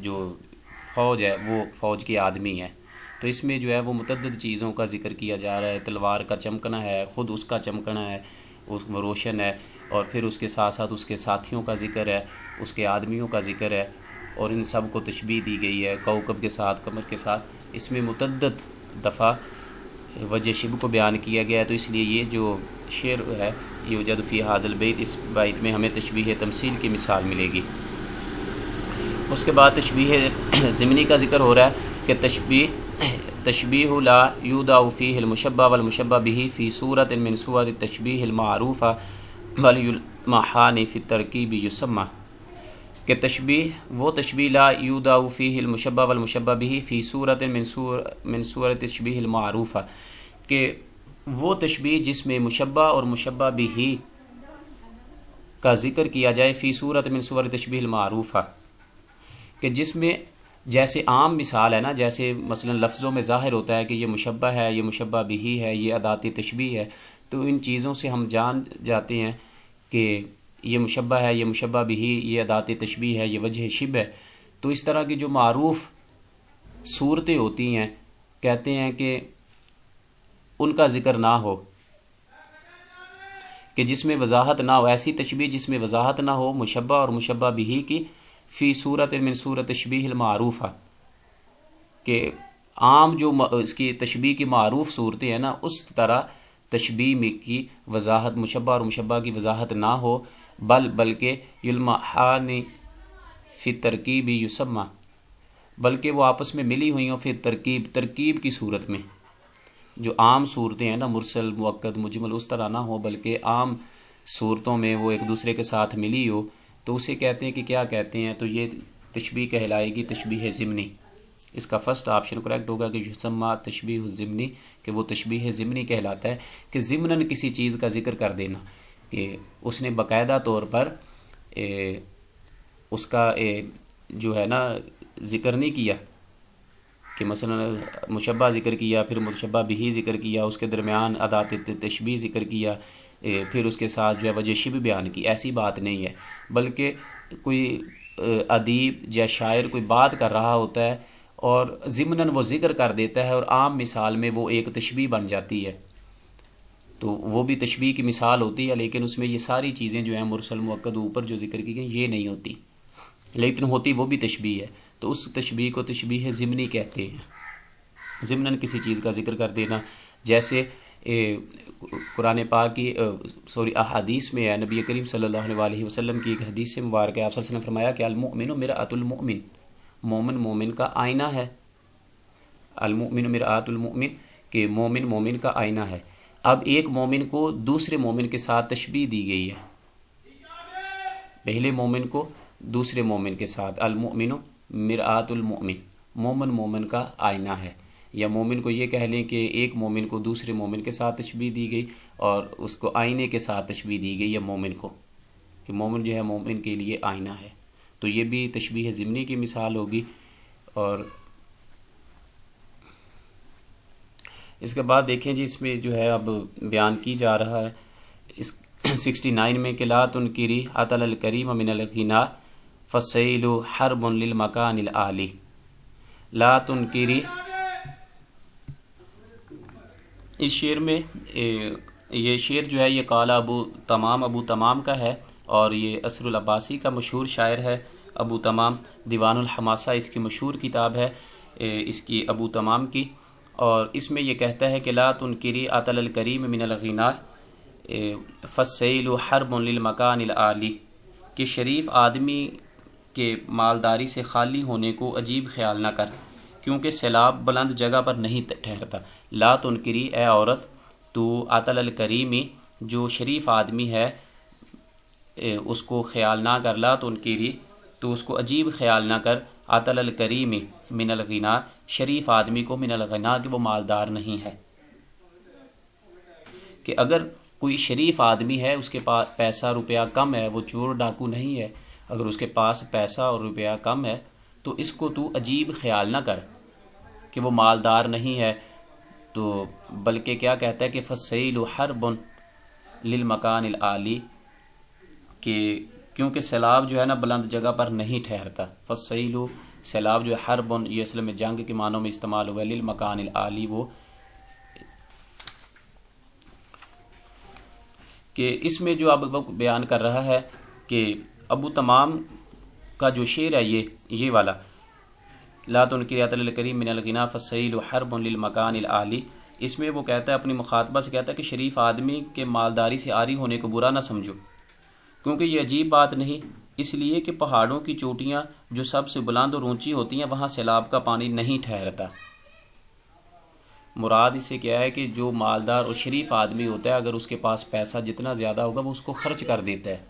جو فوج ہے وہ فوج کے آدمی ہیں۔ تو اس میں جو ہے وہ متعدد چیزوں کا ذکر کیا جا رہا ہے، تلوار کا چمکنا ہے، خود اس کا چمکنا ہے، وہ روشن ہے، اور پھر اس کے ساتھ ساتھ اس کے ساتھیوں کا ذکر ہے، اس کے آدمیوں کا ذکر ہے، اور ان سب کو تشبیہ دی گئی ہے کوکب کے ساتھ، قمر کے ساتھ۔ اس میں متعدد دفعہ وجہ شب کو بیان کیا گیا ہے، تو اس لیے یہ جو شعر ہے یہ وجد فی ھذا البیت، اس بیت میں ہمیں تشبیہ تمثیل کی مثال ملے گی۔ اس کے بعد تشبیہ ضمنی کا ذکر ہو رہا ہے کہ تشبیہ لا یودع فیہ المشبہ والمشبہ بہ فی صورت من صور التشبیہ المعروفہ بل یلمحان فی الترکیب یسمى، کہ وہ تشبیہ لا یودع فیہ المشبہ والمشبہ بہ فی صورت من صور التشبیہ المعروفہ، کہ وہ تشبیہ جس میں مشبہ اور مشبہ بہ کا ذکر کیا جائے فی صورت من صور التشبیہ المعروفہ، کہ جس میں جیسے عام مثال ہے نا، جیسے مثلا لفظوں میں ظاہر ہوتا ہے کہ یہ مشبہ ہے، یہ مشبہ بہ ہے، یہ ادات تشبیہ ہے، تو ان چیزوں سے ہم جان جاتے ہیں کہ یہ مشبہ ہے، یہ مشبہ بہ، یہ ادات تشبیہ ہے، یہ وجہ شب ہے۔ تو اس طرح کی جو معروف صورتیں ہوتی ہیں کہتے ہیں کہ ان کا ذکر نہ ہو، کہ جس میں وضاحت نہ ہو، ایسی تشبیہ جس میں وضاحت نہ ہو مشبہ اور مشبہ بہ کی، فی صورت من صورت تشبیہ المعروفہ، کہ عام جو اس کی تشبیہ کی معروف صورتیں ہیں نا اس طرح تشبیہ میں کی وضاحت، مشبہ اور مشبہ کی وضاحت نہ ہو، بلکہ یلمحان فی ترکیب یسمى، بلکہ وہ آپس میں ملی ہوئی ہوں پھر ترکیب کی صورت میں، جو عام صورتیں ہیں نا مرسل، مؤکد، مجمل، اس طرح نہ ہو بلکہ عام صورتوں میں وہ ایک دوسرے کے ساتھ ملی ہو، تو اسے کہتے ہیں کہ کیا کہتے ہیں، تو یہ تشبیہ کہلائے گی تشبیہ ضمنی۔ اس کا فرسٹ آپشن کریکٹ ہوگا کہ یسمى تشبیہ ضمنی، کہ وہ تشبیہ ضمنی کہلاتا ہے، کہ ضمناً کسی چیز کا ذکر کر دینا، کہ اس نے باقاعدہ طور پر اس کا جو ہے نا ذکر نہیں کیا، کہ مثلا مشبہ ذکر کیا، پھر مشبہ بہ ذکر کیا، اس کے درمیان ادات تشبیہ ذکر کیا، پھر اس کے ساتھ جو ہے وجہ شب بیان کی، ایسی بات نہیں ہے، بلکہ کوئی ادیب یا شاعر کوئی بات کر رہا ہوتا ہے اور ضمناً وہ ذکر کر دیتا ہے، اور عام مثال میں وہ ایک تشبیہ بن جاتی ہے، تو وہ بھی تشبیہ کی مثال ہوتی ہے، لیکن اس میں یہ ساری چیزیں جو ہیں مرسل، مؤکد، اوپر جو ذکر کی گئی یہ نہیں ہوتی، لیکن ہوتی وہ بھی تشبیہ ہے، تو اس تشبیہ کو تشبیہ ضمنی کہتے ہیں، ضمناً کسی چیز کا ذکر کر دینا۔ جیسے قرآن پاک کی احادیث میں ہے، نبی کریم صلی اللہ علیہ وسلم کی ایک حدیث سے مبارک ہے، آپ صلی اللہ علیہ وسلم نے فرمایا کہ المؤمن مرآۃ المؤمن، مومن مومن کا آئینہ ہے، المؤمن مرآۃ المؤمن، کہ مومن مومن کا آئینہ ہے۔ اب ایک مومن کو دوسرے مومن کے ساتھ تشبیہ دی گئی ہے، پہلے مومن کو دوسرے مومن کے ساتھ، المؤمن مرآۃ المؤمن، مومن مومن کا آئینہ ہے، یا مومن کو یہ کہہ لیں کہ ایک مومن کو دوسرے مومن کے ساتھ تشبیہ دی گئی اور اس کو آئینے کے ساتھ تشبیہ دی گئی، یا مومن کو، کہ مومن جو ہے مومن کے لیے آئینہ ہے، تو یہ بھی تشبیہ ضمنی کی مثال ہوگی۔ اور اس کے بعد دیکھیں جی، اس میں جو ہے اب بیان کی جا رہا ہے اس 69 میں کہ لا تنکری عطل الکریم من الغنا فالسیل حرب للمکان العالی، لا تنکری، اس شعر میں یہ شعر جو ہے یہ قال ابو تمام کا ہے، اور یہ اسر العباسی کا مشہور شاعر ہے ابو تمام، دیوان الحماسہ اس کی مشہور کتاب ہے اس کی ابو تمام کی، اور اس میں یہ کہتا ہے کہ لا تنکری عطل الکریم من الغنا فالسیل حرب للمکان العالی، کہ شریف آدمی کے مالداری سے خالی ہونے کو عجیب خیال نہ کر، کیونکہ سیلاب بلند جگہ پر نہیں ٹھہرتا۔ لا تنکری، اے عورت تو عطل الکریمی، جو شریف آدمی ہے اس کو خیال نہ کر، لا تنکری تو اس کو عجیب خیال نہ کر، عطل الکریمی من الغنا، شریف آدمی کو، من الغنا کہ وہ مالدار نہیں ہے، کہ اگر کوئی شریف آدمی ہے اس کے پاس پیسہ روپیہ کم ہے، وہ چور ڈاکو نہیں ہے، اگر اس کے پاس پیسہ اور روپیہ کم ہے تو اس کو تو عجیب خیال نہ کر کہ وہ مالدار نہیں ہے، تو بلکہ کیا کہتا ہے کہ فالسیل حرب للمکان العالی، کہ کیونکہ سیلاب جو ہے نا بلند جگہ پر نہیں ٹھہرتا، فالسیل سیلاب جو ہے حرب، یہ اصل میں جنگ کے معنوں میں استعمال ہوا ہے، للمکان العالی، وہ کہ اس میں جو اب بیان کر رہا ہے کہ ابو تمام کا جو شعر ہے یہ والا، لا تنکری عطل الکریم من الغنا فالسیل حرب للمکان العالی، اس میں وہ کہتا ہے اپنی مخاطبہ سے کہتا ہے کہ شریف آدمی کے مالداری سے عاری ہونے کو برا نہ سمجھو، کیونکہ یہ عجیب بات نہیں، اس لیے کہ پہاڑوں کی چوٹیاں جو سب سے بلند اور اونچی ہوتی ہیں وہاں سیلاب کا پانی نہیں ٹھہرتا۔ مراد اس سے کیا ہے کہ جو مالدار اور شریف آدمی ہوتا ہے، اگر اس کے پاس پیسہ جتنا زیادہ ہوگا وہ اس کو خرچ کر دیتا ہے۔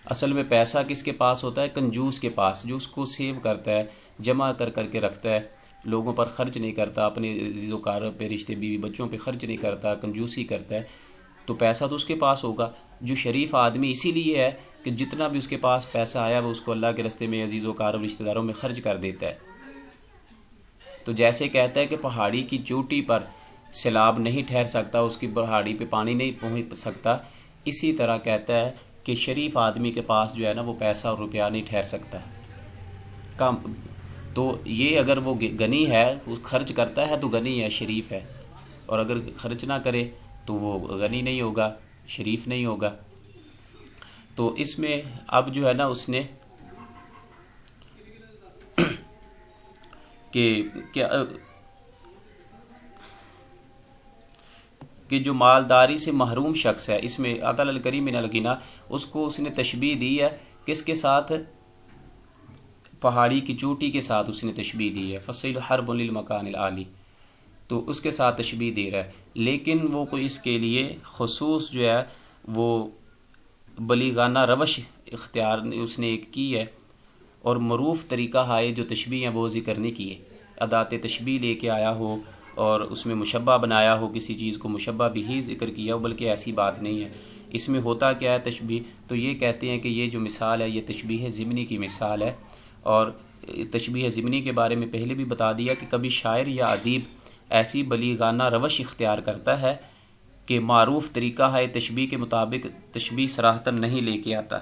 اصل میں پیسہ کس کے پاس ہوتا ہے؟ کنجوس کے پاس، جو اس کو سیو کرتا ہے، جمع کر کے رکھتا ہے، لوگوں پر خرچ نہیں کرتا، اپنے عزیز و اقارب پہ، رشتے بیوی بچوں پہ خرچ نہیں کرتا، کنجوسی کرتا ہے، تو پیسہ تو اس کے پاس ہوگا۔ جو شریف آدمی اسی لیے ہے کہ جتنا بھی اس کے پاس پیسہ آیا وہ اس کو اللہ کے راستے میں، عزیز و اقارب رشتہ داروں میں خرچ کر دیتا ہے۔ تو جیسے کہتا ہے کہ پہاڑی کی چوٹی پر سیلاب نہیں ٹھہر سکتا، اس کی پہاڑی پہ پانی نہیں پہنچ سکتا، اسی طرح کہتا ہے کہ شریف آدمی کے پاس جو ہے نا وہ پیسہ اور روپیہ نہیں ٹھہر سکتا کام۔ تو یہ اگر وہ غنی ہے، وہ خرچ کرتا ہے تو غنی ہے، شریف ہے، اور اگر خرچ نہ کرے تو وہ غنی نہیں ہوگا، شریف نہیں ہوگا۔ تو اس میں اب جو ہے نا اس نے کہ جو مالداری سے محروم شخص ہے، اس میں عطل الکریم من الغنا، اس کو اس نے تشبیہ دی ہے، کس کے ساتھ؟ پہاڑی کی چوٹی کے ساتھ اس نے تشبیہ دی ہے، فالسیل حرب للمکان العالی، تو اس کے ساتھ تشبیہ دے رہا ہے، لیکن وہ کوئی اس کے لیے خصوص جو ہے وہ بلیغانہ روش اختیار اس نے ایک کی ہے، اور معروف طریقہ ہے جو تشبیہ ہیں وہ ذکر نہیں کیے، ادات تشبیہ لے کے آیا ہو اور اس میں مشبہ بنایا ہو، کسی چیز کو مشبہ بھی ہی ذکر کیا ہو، بلکہ ایسی بات نہیں ہے۔ اس میں ہوتا کیا ہے تشبیہ؟ تو یہ کہتے ہیں کہ یہ جو مثال ہے یہ تشبیہ ضمنی کی مثال ہے، اور تشبیہ ضمنی کے بارے میں پہلے بھی بتا دیا کہ کبھی شاعر یا ادیب ایسی بلیغانہ روش اختیار کرتا ہے کہ معروف طریقہ ہے تشبیہ کے مطابق تشبیہ صراحتاً نہیں لے کے آتا،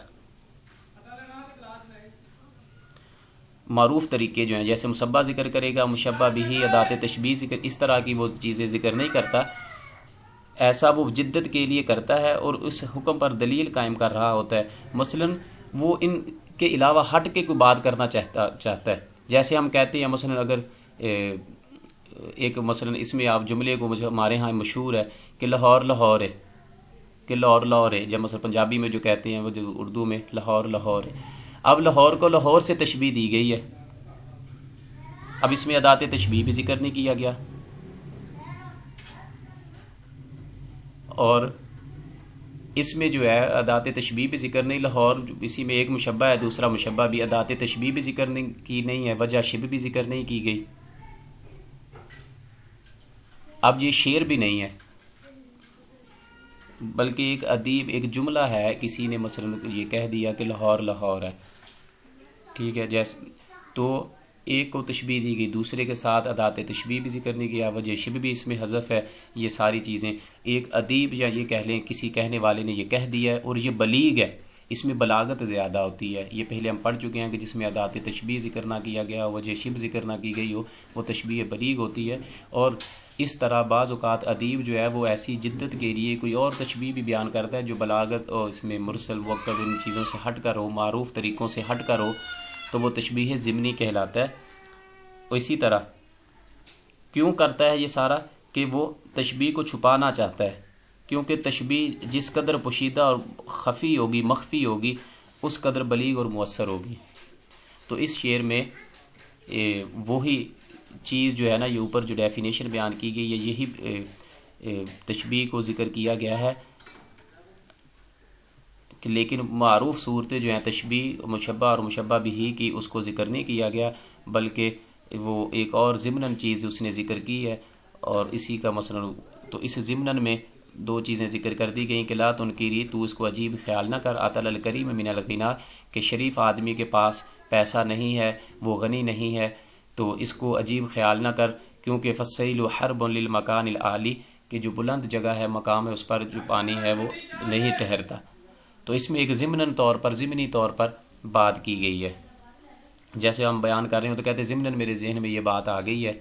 معروف طریقے جو ہیں جیسے مشبہ ذکر کرے گا، مشبہ بھی ادات تشبیہ ذکر، اس طرح کی وہ چیزیں ذکر نہیں کرتا، ایسا وہ جدت کے لیے کرتا ہے اور اس حکم پر دلیل قائم کر رہا ہوتا ہے۔ مثلا وہ ان کے علاوہ ہٹ کے کوئی بات کرنا چاہتا ہے، جیسے ہم کہتے ہیں مثلا اگر ایک مثلا اس میں آپ جملے کو مجھے ہمارے ہاں مشہور ہے کہ لاہور لاہور ہے، کہ لاہور لاہور ہے، جب مثلا پنجابی میں جو کہتے ہیں وہ جو اردو میں لاہور لاہور ہے. اب لاہور کو لاہور سے تشبیہ دی گئی ہے. اب اس میں ادات تشبیہ بھی ذکر نہیں کیا گیا، اور اس میں جو ہے ادات تشبیہ بھی ذکر نہیں. لاہور اسی میں ایک مشبہ ہے، دوسرا مشبہ بھی، ادات تشبیہ بھی ذکر نہیں کی نہیں ہے، وجہ شبہ بھی ذکر نہیں کی گئی. اب یہ شعر بھی نہیں ہے، بلکہ ایک ادیب ایک جملہ ہے، کسی نے مثلا یہ کہہ دیا کہ لاہور لاہور ہے، ٹھیک ہے. جیسے تو ایک کو تشبیہ دی گئی، دوسرے کے ساتھ ادات تشبیہ بھی ذکر نہیں کیا، وجہ شبہ بھی اس میں حذف ہے. یہ ساری چیزیں ایک ادیب یا یہ کہہ لیں کسی کہنے والے نے یہ کہہ دیا ہے، اور یہ بلیغ ہے، اس میں بلاغت زیادہ ہوتی ہے. یہ پہلے ہم پڑھ چکے ہیں کہ جس میں ادات تشبیہ ذکر نہ کیا گیا، وجہ شبہ ذکر نہ کی گئی ہو، وہ تشبیہ بلیغ ہوتی ہے. اور اس طرح بعض اوقات ادیب جو ہے وہ ایسی جدت کے لیے کوئی اور تشبیہ بھی بیان کرتا ہے جو بلاغت اور اس میں مرسل وقت ان چیزوں سے ہٹ کر ہو، معروف طریقوں سے ہٹ کر ہو، تو وہ تشبیہ ضمنی کہلاتا ہے. اور اسی طرح کیوں کرتا ہے یہ سارا؟ کہ وہ تشبیہ کو چھپانا چاہتا ہے، کیونکہ تشبیہ جس قدر پوشیدہ اور خفی ہوگی، مخفی ہوگی، اس قدر بلیغ اور مؤثر ہوگی. تو اس شعر میں وہی چیز جو ہے نا، یہ اوپر جو ڈیفینیشن بیان کی گئی ہے، یہی تشبیہ کو ذکر کیا گیا ہے. لیکن معروف صورتیں جو ہیں تشبیہ مشبہ اور مشبہ بھی کی، اس کو ذکر نہیں کیا گیا، بلکہ وہ ایک اور ضمناً چیز اس نے ذکر کی ہے. اور اسی کا مثلا تو اس ضمناً میں دو چیزیں ذکر کر دی گئیں کہ لا تنکری، تو اس کو عجیب خیال نہ کر، عطل الکریم من الغنا، کہ شریف آدمی کے پاس پیسہ نہیں ہے، وہ غنی نہیں ہے، تو اس کو عجیب خیال نہ کر، کیونکہ فالسیل حرب للمکان العالی، کہ جو بلند جگہ ہے، مقام ہے، اس پر جو پانی ہے وہ نہیں ٹھہرتا. تو اس میں ایک ضمنی طور پر بات کی گئی ہے. جیسے ہم بیان کر رہے ہیں تو کہتے ہیں ضمناً میرے ذہن میں یہ بات آ گئی ہے،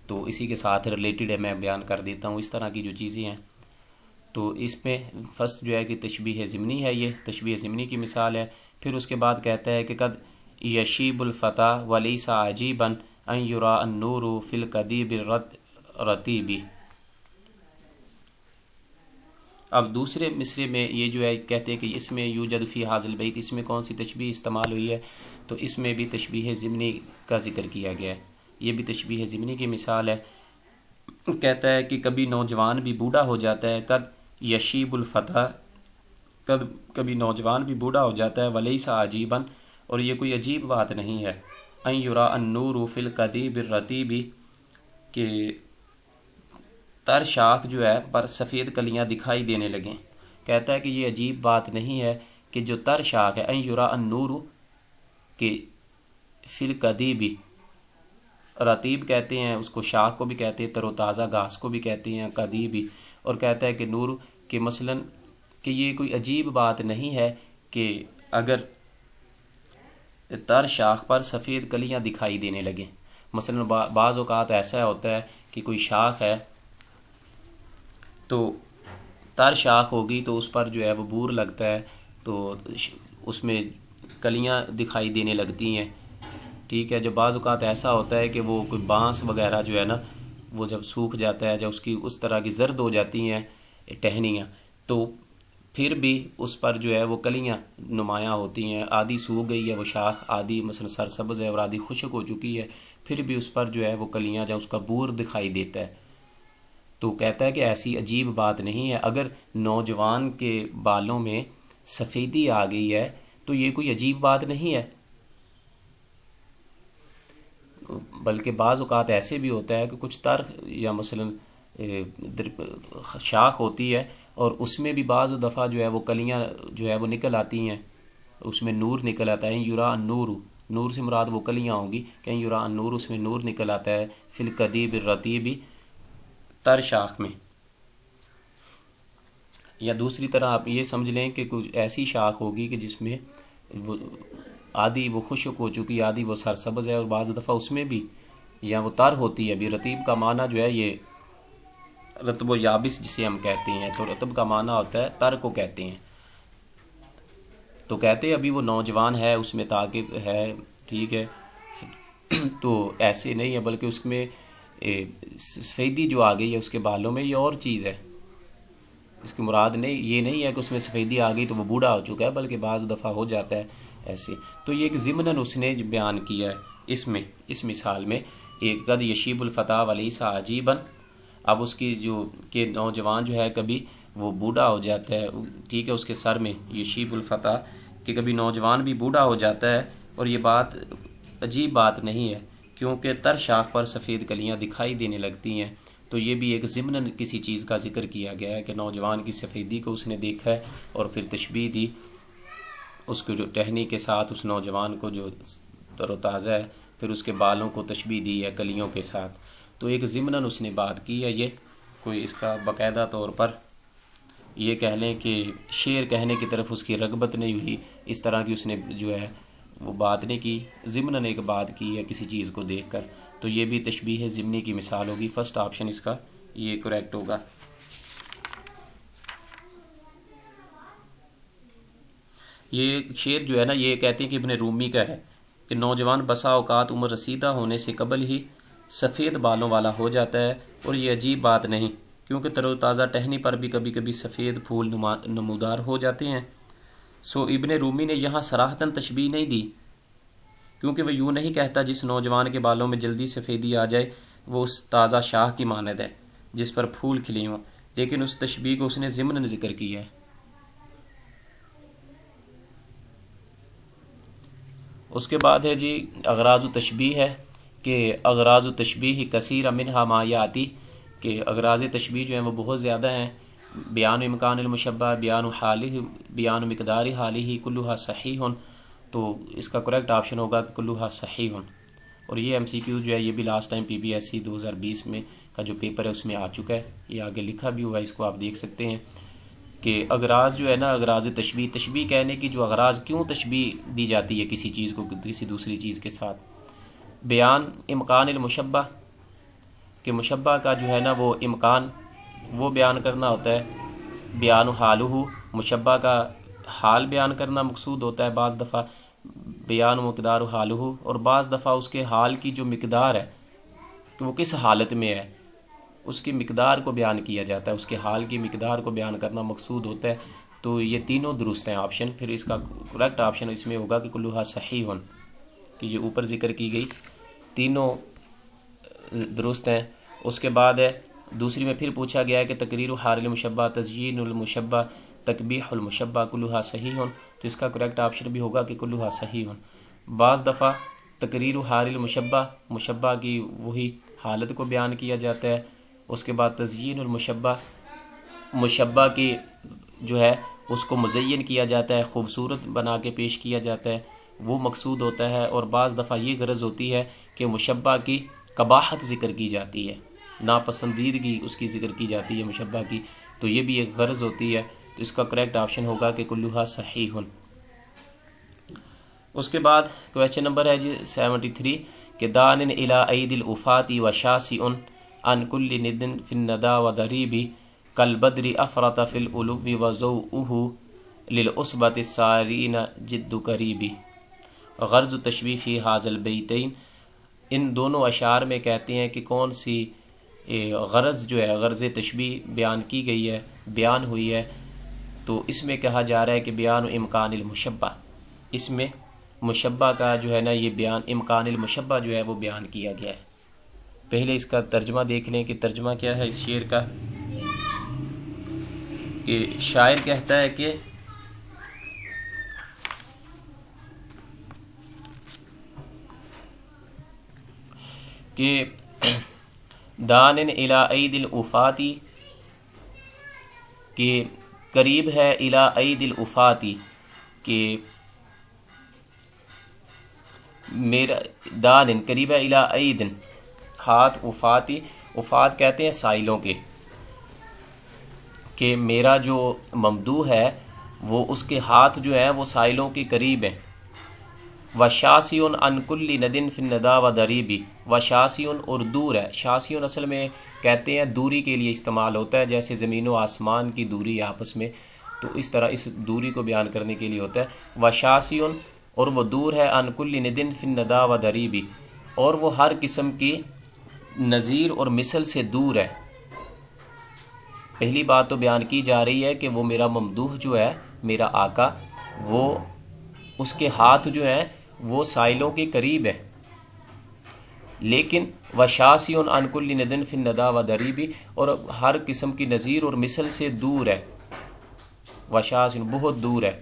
تو اسی کے ساتھ ریلیٹڈ ہے، میں بیان کر دیتا ہوں. اس طرح کی جو چیزیں ہیں، تو اس میں فرسٹ جو ہے کہ تشبیہ ضمنی ہے، یہ تشبیہ ضمنی کی مثال ہے. پھر اس کے بعد کہتا ہے کہ قد یشیب الفتح ولیس عجیبا ان یرا النور فی القدیب الرطیب. اب دوسرے مصرے میں یہ جو ہے کہتے ہیں کہ اس میں یوجد فی حاضل البیت، اس میں کون سی تشبیہ استعمال ہوئی ہے؟ تو اس میں بھی تشبیہ ضمنی کا ذکر کیا گیا ہے. یہ بھی تشبیہ ضمنی کی مثال ہے. کہتا ہے کہ کبھی نوجوان بھی بوڑھا ہو جاتا ہے، قد یشیب الفتح، کبھی نوجوان بھی بوڑھا ہو جاتا ہے، ولیس عجیبا، اور یہ کوئی عجیب بات نہیں ہے، ان یرا النور فی القدیب الرطیب، کہ تر شاخ جو ہے پر سفید کلیاں دکھائی دینے لگیں. کہتا ہے کہ یہ عجیب بات نہیں ہے کہ جو تر شاخ ہے، ان یرا النور، کہ فی القدیب، رطیب کہتے ہیں اس کو، شاخ کو بھی کہتے ہیں، تر و تازہ گھاس کو بھی کہتے ہیں قدیبی. اور کہتا ہے کہ نور، کہ مثلا کہ یہ کوئی عجیب بات نہیں ہے کہ اگر تر شاخ پر سفید کلیاں دکھائی دینے لگیں. مثلا بعض اوقات ایسا ہوتا ہے کہ کوئی شاخ ہے تو تر شاخ ہوگی تو اس پر جو ہے وہ بور لگتا ہے، تو اس میں کلیاں دکھائی دینے لگتی ہیں، ٹھیک ہے. جب بعض اوقات ایسا ہوتا ہے کہ وہ کوئی بانس وغیرہ جو ہے نا، وہ جب سوکھ جاتا ہے، جب اس کی اس طرح کی زرد ہو جاتی ہیں ٹہنیاں، تو پھر بھی اس پر جو ہے وہ کلیاں نمایاں ہوتی ہیں. آدھی سوکھ گئی ہے وہ شاخ، آدھی مثلا سرسبز ہے اور آدھی خشک ہو چکی ہے، پھر بھی اس پر جو ہے وہ کلیاں جب اس کا بور دکھائی دیتا ہے. تو کہتا ہے کہ ایسی عجیب بات نہیں ہے، اگر نوجوان کے بالوں میں سفیدی آ گئی ہے تو یہ کوئی عجیب بات نہیں ہے. بلکہ بعض اوقات ایسے بھی ہوتا ہے کہ کچھ تر یا مثلا شاخ ہوتی ہے اور اس میں بھی بعض دفعہ جو ہے وہ کلیاں جو ہے وہ نکل آتی ہیں، اس میں نور نکل آتا ہے. یرا النور، نور سے مراد وہ کلیاں ہوں گی، کہ یرا النور، اس میں نور نکل آتا ہے، فی القدیب الرطیب، تر شاخ میں. یا دوسری طرح آپ یہ سمجھ لیں کہ کچھ ایسی شاخ ہوگی کہ جس میں وہ آدھی وہ خشک ہو چکی، آدھی وہ سرسبز ہے، اور بعض دفعہ اس میں بھی یا وہ تر ہوتی ہے. ابھی رطیب کا معنی جو ہے یہ رطب و یابس جسے ہم کہتے ہیں، تو رطب کا معنی ہوتا ہے تر کو کہتے ہیں. تو کہتے ہیں ابھی وہ نوجوان ہے، اس میں طاقت ہے، ٹھیک ہے، تو ایسے نہیں ہے، بلکہ اس میں سفیدی جو آ گئی ہے اس کے بالوں میں، یہ اور چیز ہے، اس کی مراد نہیں یہ نہیں ہے کہ اس میں سفیدی آ گئی تو وہ بوڑھا ہو چکا ہے، بلکہ بعض دفعہ ہو جاتا ہے ایسے. تو یہ ایک ضمناً اس نے بیان کیا ہے اس مثال میں، ایک قد یشیب الفتح ولیس عجیباً. اب اس کی جو کہ نوجوان جو ہے کبھی وہ بوڑھا ہو جاتا ہے، ٹھیک ہے، اس کے سر میں یشیب الفتح کہ کبھی نوجوان بھی بوڑھا ہو جاتا ہے، اور یہ بات عجیب بات نہیں ہے کیونکہ تر شاخ پر سفید کلیاں دکھائی دینے لگتی ہیں. تو یہ بھی ایک ضمناً کسی چیز کا ذکر کیا گیا ہے کہ نوجوان کی سفیدی کو اس نے دیکھا ہے اور پھر تشبیہ دی اس کو جو ٹہنی کے ساتھ، اس نوجوان کو جو تر و تازہ ہے، پھر اس کے بالوں کو تشبیہ دی ہے کلیوں کے ساتھ. تو ایک ضمناً اس نے بات کی ہے، یہ کوئی اس کا باقاعدہ طور پر یہ کہہ لیں کہ شعر کہنے کی طرف اس کی رغبت نہیں ہوئی، اس طرح کی اس نے جو ہے وہ بات نہیں کی، ضمناً ایک بات کی ہے کسی چیز کو دیکھ کر. تو یہ بھی تشبیہ ضمنی کی مثال ہوگی. فرسٹ آپشن اس کا یہ کریکٹ ہوگا. یہ شعر جو ہے نا، یہ کہتے ہیں کہ ابن رومی کا ہے کہ نوجوان بسا اوقات عمر رسیدہ ہونے سے قبل ہی سفید بالوں والا ہو جاتا ہے، اور یہ عجیب بات نہیں کیونکہ تر و تازہ ٹہنی پر بھی کبھی کبھی سفید پھول نمودار ہو جاتے ہیں. سو ابن رومی نے یہاں صراحتاً تشبیہ نہیں دی کیونکہ وہ یوں نہیں کہتا جس نوجوان کے بالوں میں جلدی سفیدی آ جائے وہ اس تازہ شاخ کی مانند ہے جس پر پھول کھلی ہوں، لیکن اس تشبیہ کو اس نے ضمناً ذکر کیا ہے. اس کے بعد ہے جی اغراض و تشبیہ ہے کہ اغراض و تشبیہ کثیر منہا ما یاتی، کہ اغراض تشبیہ جو ہیں وہ بہت زیادہ ہیں. بیان امکان المشبہ، بیان حالہ، بیان مقدار حالہ، کلھا صحیح. تو اس کا کریکٹ آپشن ہوگا کہ کلھا صحیح. اور یہ ایم سی کیو جو ہے یہ بھی last time P B S C 2020 میں کا جو پیپر ہے اس میں آ چکا ہے، یہ آگے لکھا بھی ہوا ہے، اس کو آپ دیکھ سکتے ہیں کہ اغراض جو ہے نا، اغراض تشبیہ کہنے کی جو اغراض کیوں تشبیہ دی جاتی ہے کسی چیز کو کسی دوسری چیز کے ساتھ. بیان امکان المشبہ، کہ مشبہ کا جو ہے نا وہ امکان وہ بیان کرنا ہوتا ہے. بیان حالہ، مشبہ کا حال بیان کرنا مقصود ہوتا ہے بعض دفعہ. بیان مقدار حالہ، اور بعض دفعہ اس کے حال کی جو مقدار ہے کہ وہ کس حالت میں ہے اس کی مقدار کو بیان کیا جاتا ہے، اس کے حال کی مقدار کو بیان کرنا مقصود ہوتا ہے. تو یہ تینوں درست ہیں آپشن. پھر اس کا کریکٹ آپشن اس میں ہوگا کہ کلھا صحیح، کہ یہ اوپر ذکر کی گئی تینوں درست ہیں. اس کے بعد ہے دوسری میں پھر پوچھا گیا ہے کہ تقریر حال المشبہ، تزیین المشبہ، تقبیح المشبہ کلھا صحیح. تو اس کا کریکٹ آپشن بھی ہوگا کہ کلھا صحیح. بعض دفعہ تقریر حال المشبہ، مشبہ کی وہی حالت کو بیان کیا جاتا ہے. اس کے بعد تزیین المشبہ، مشبہ کی جو ہے اس کو مزین کیا جاتا ہے، خوبصورت بنا کے پیش کیا جاتا ہے، وہ مقصود ہوتا ہے. اور بعض دفعہ یہ غرض ہوتی ہے کہ مشبہ کی قباحت ذکر کی جاتی ہے، ناپسندیدگی اس کی ذکر کی جاتی ہے مشبہ کی، تو یہ بھی ایک غرض ہوتی ہے. تو اس کا کریکٹ آپشن ہوگا کہ کلھا صحیح. اس کے بعد کویسچن نمبر ہے جی 73 کہ دان الی عید الافات و شاسی عن کل ندن فی الندا و دریبی کالبدر افرط فی الالو و ضوءہ للعصبۃ السارین جد قریبی. غرض تشبیہ فی ھذا البیتین، ان دونوں اشعار میں کہتے ہیں کہ کون سی غرض جو ہے غرض تشبیہ بیان کی گئی ہے، بیان ہوئی ہے. تو اس میں کہا جا رہا ہے کہ بیان امکان المشبہ، اس میں مشبہ کا جو ہے نا یہ بیان امکان المشبہ جو ہے وہ بیان کیا گیا ہے. پہلے اس کا ترجمہ دیکھ لیں کہ ترجمہ کیا ہے اس شعر کا. کہ شاعر کہتا ہے کہ دان الی عید الافاتی، کہ قریب ہے الی عید الافاتی، کہ میرا دان قریب ہے الی عید ہاتھ افاتی، افات کہتے ہیں سائلوں کے، کہ میرا جو ممدوح ہے وہ اس کے ہاتھ جو ہیں وہ سائلوں کے قریب ہیں. وشاسیون عن کل ندن فی الندا و دریبی، وشاسیون اور دور ہے. شاسیون اصل میں کہتے ہیں دوری کے لیے استعمال ہوتا ہے، جیسے زمین و آسمان کی دوری آپس میں، تو اس طرح اس دوری کو بیان کرنے کے لیے ہوتا ہے. وشاسیون اور وہ دور ہے عن کل ندن فی الندا و دریبی، اور وہ ہر قسم کی نظیر اور مثل سے دور ہے۔ پہلی بات تو بیان کی جا رہی ہے کہ وہ میرا ممدوح جو ہے، میرا آقا، وہ اس کے ہاتھ جو ہے وہ سائلوں کے قریب ہے، لیکن وشاسی عن کل ندن فی الندا و دریبی، اور ہر قسم کی نظیر اور مثل سے دور ہے، وشاسی بہت دور ہے،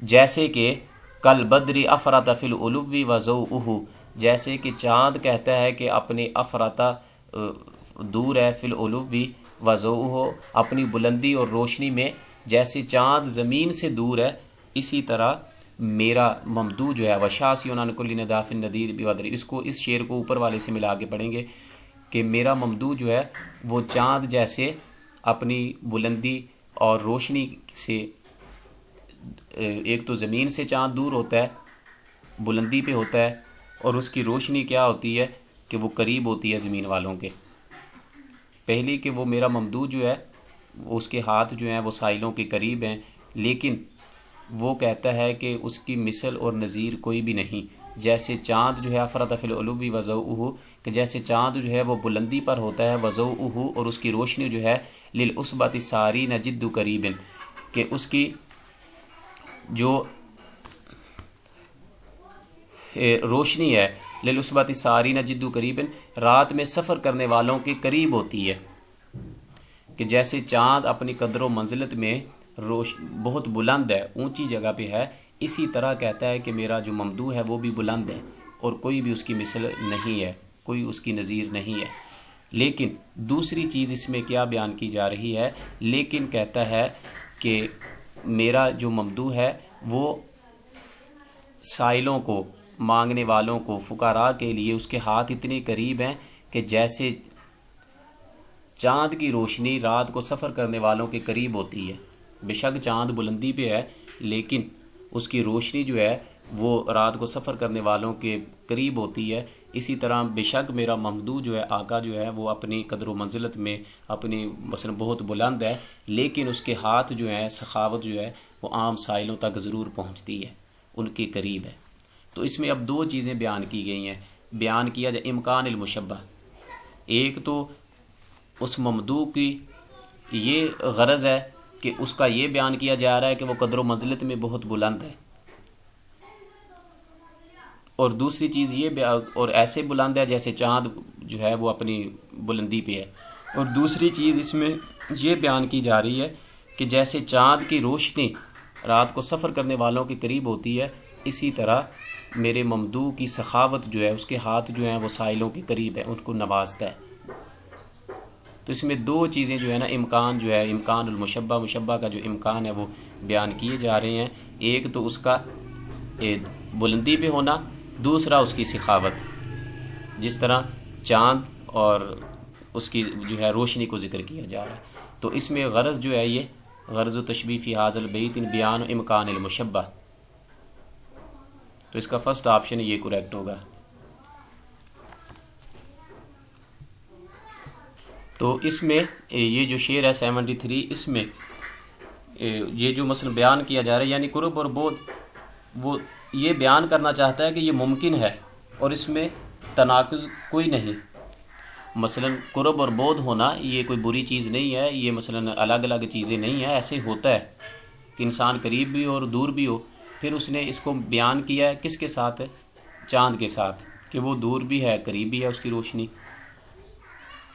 جیسے کہ کل بدری افرط فی العلوی و ضوءہ، جیسے کہ چاند کہتا ہے کہ اپنی افرطہ دور ہے، فی العلوی و ضوءہ اپنی بلندی اور روشنی میں، جیسے چاند زمین سے دور ہے اسی طرح میرا ممدوح جو ہے وشاسی عن کل نداء فی الندیر بدری، اس شعر کو اوپر والے سے ملا کے پڑھیں گے کہ میرا ممدوح جو ہے وہ چاند جیسے اپنی بلندی اور روشنی سے، ایک تو زمین سے چاند دور ہوتا ہے، بلندی پہ ہوتا ہے، اور اس کی روشنی کیا ہوتی ہے کہ وہ قریب ہوتی ہے زمین والوں کے۔ پہلی کہ وہ میرا ممدوح جو ہے اس کے ہاتھ جو ہیں وہ سائلوں کے قریب ہیں، لیکن وہ کہتا ہے کہ اس کی مثل اور نظیر کوئی بھی نہیں، جیسے چاند جو ہے افرط فی العلوی و ضوءہ، کہ جیسے چاند جو ہے وہ بلندی پر ہوتا ہے، و ضوءہ اور اس کی روشنی جو ہے للعصبۃ السارین جد قریب، کہ اس کی جو روشنی ہے للعصبۃ السارین جد قریب، رات میں سفر کرنے والوں کے قریب ہوتی ہے، کہ جیسے چاند اپنی قدر و منزلت میں بہت بلند ہے، اونچی جگہ پہ ہے، اسی طرح کہتا ہے کہ میرا جو ممدوح ہے وہ بھی بلند ہے اور کوئی بھی اس کی مثل نہیں ہے، کوئی اس کی نظیر نہیں ہے۔ لیکن دوسری چیز اس میں کیا بیان کی جا رہی ہے، لیکن کہتا ہے کہ میرا جو ممدوح ہے وہ سائلوں کو، مانگنے والوں کو، فقراء کے لیے اس کے ہاتھ اتنے قریب ہیں کہ جیسے چاند کی روشنی رات کو سفر کرنے والوں کے قریب ہوتی ہے۔ بے شک چاند بلندی پہ ہے، لیکن اس کی روشنی جو ہے وہ رات کو سفر کرنے والوں کے قریب ہوتی ہے، اسی طرح بے شک میرا ممدوح جو ہے، آقا جو ہے، وہ اپنی قدر و منزلت میں اپنی مثلا بہت بلند ہے، لیکن اس کے ہاتھ جو ہے، سخاوت جو ہے، وہ عام سائلوں تک ضرور پہنچتی ہے، ان کے قریب ہے۔ تو اس میں اب دو چیزیں بیان کی گئی ہیں، بیان کیا جائے امکان المشبہ، ایک تو اس ممدوح کی یہ غرض ہے کہ اس کا یہ بیان کیا جا رہا ہے کہ وہ قدر و منزلت میں بہت بلند ہے، اور دوسری چیز یہ اور ایسے بلند ہے جیسے چاند جو ہے وہ اپنی بلندی پہ ہے، اور دوسری چیز اس میں یہ بیان کی جا رہی ہے کہ جیسے چاند کی روشنی رات کو سفر کرنے والوں کے قریب ہوتی ہے، اسی طرح میرے ممدوح کی سخاوت جو ہے، اس کے ہاتھ جو ہیں وہ سائلوں کے قریب ہے، ان کو نوازتا ہے۔ تو اس میں دو چیزیں جو ہے نا، امکان جو ہے، امکان المشبہ، مشبہ کا جو امکان ہے وہ بیان کیے جا رہے ہیں، ایک تو اس کا بلندی پہ ہونا، دوسرا اس کی سخاوت، جس طرح چاند اور اس کی جو ہے روشنی کو ذکر کیا جا رہا ہے۔ تو اس میں غرض جو ہے، یہ غرض و تشبیہ فی ھذا البیت بیان امکان المشبہ، تو اس کا فرسٹ آپشن یہ کریکٹ ہوگا۔ تو اس میں یہ جو شعر ہے 73، اس میں یہ جو مثلا بیان کیا جا رہا ہے، یعنی قرب اور بعد، وہ یہ بیان کرنا چاہتا ہے کہ یہ ممکن ہے اور اس میں تناقض کوئی نہیں۔ مثلا قرب اور بعد ہونا یہ کوئی بری چیز نہیں ہے، یہ مثلا الگ الگ چیزیں نہیں ہیں، ایسے ہوتا ہے کہ انسان قریب بھی ہو اور دور بھی ہو۔ پھر اس نے اس کو بیان کیا ہے کس کے ساتھ؟ چاند کے ساتھ، کہ وہ دور بھی ہے قریب بھی ہے اس کی روشنی۔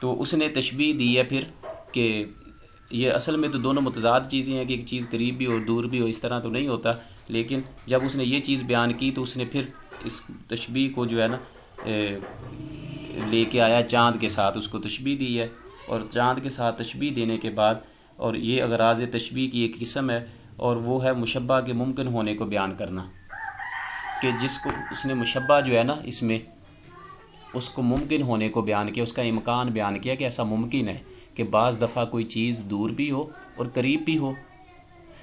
تو اس نے تشبیہ دی ہے پھر کہ یہ اصل میں تو دونوں متضاد چیزیں ہیں، کہ ایک چیز قریب بھی ہو اور دور بھی ہو، اس طرح تو نہیں ہوتا، لیکن جب اس نے یہ چیز بیان کی تو اس نے پھر اس تشبیہ کو جو ہے نا لے کے آیا چاند کے ساتھ، اس کو تشبیہ دی ہے، اور چاند کے ساتھ تشبیہ دینے کے بعد، اور یہ اغراض تشبیہ کی ایک قسم ہے، اور وہ ہے مشبہ کے ممکن ہونے کو بیان کرنا، کہ جس کو اس نے مشبہ جو ہے نا اس میں اس کو ممکن ہونے کو بیان کیا، اس کا امکان بیان کیا کہ ایسا ممکن ہے کہ بعض دفعہ کوئی چیز دور بھی ہو اور قریب بھی ہو،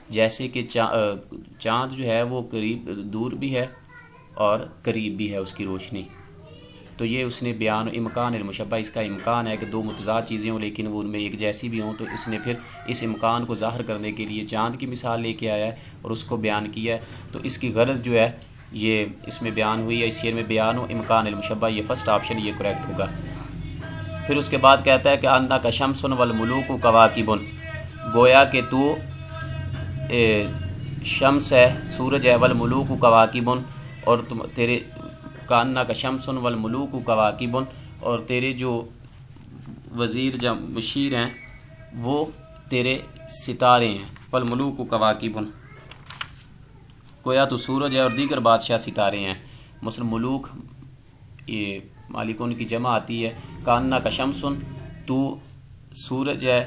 جیسے کہ چاند جو ہے وہ قریب دور بھی ہے اور قریب بھی ہے اس کی روشنی۔ تو یہ اس نے بیان امکان المشبہ، اس کا امکان ہے کہ دو متضاد چیزیں ہوں لیکن وہ ان میں ایک جیسی بھی ہوں، تو اس نے پھر اس امکان کو ظاہر کرنے کے لیے چاند کی مثال لے کے آیا ہے اور اس کو بیان کیا ہے۔ تو اس کی غرض جو ہے یہ اس میں بیان ہوئی ہے، اس شعر میں بیان و امکان المشبہ، یہ فرسٹ آپشن یہ کریکٹ ہوگا۔ پھر اس کے بعد کہتا ہے کہ انا کا شمس والملوک کواکب، گویا کہ تو شمس ہے، سورج ہے، والملوک کواکب، اور تیرے کانا کا شمس والملوک کواکب، اور تیرے جو وزیر یا مشیر ہیں وہ تیرے ستارے ہیں، والملوک کواکب، گویا تو سورج ہے اور دیگر بادشاہ ستارے ہیں۔ مثلا ملوک یہ مالکون کی جمع آتی ہے، کانا کا شمسن تو سورج ہے،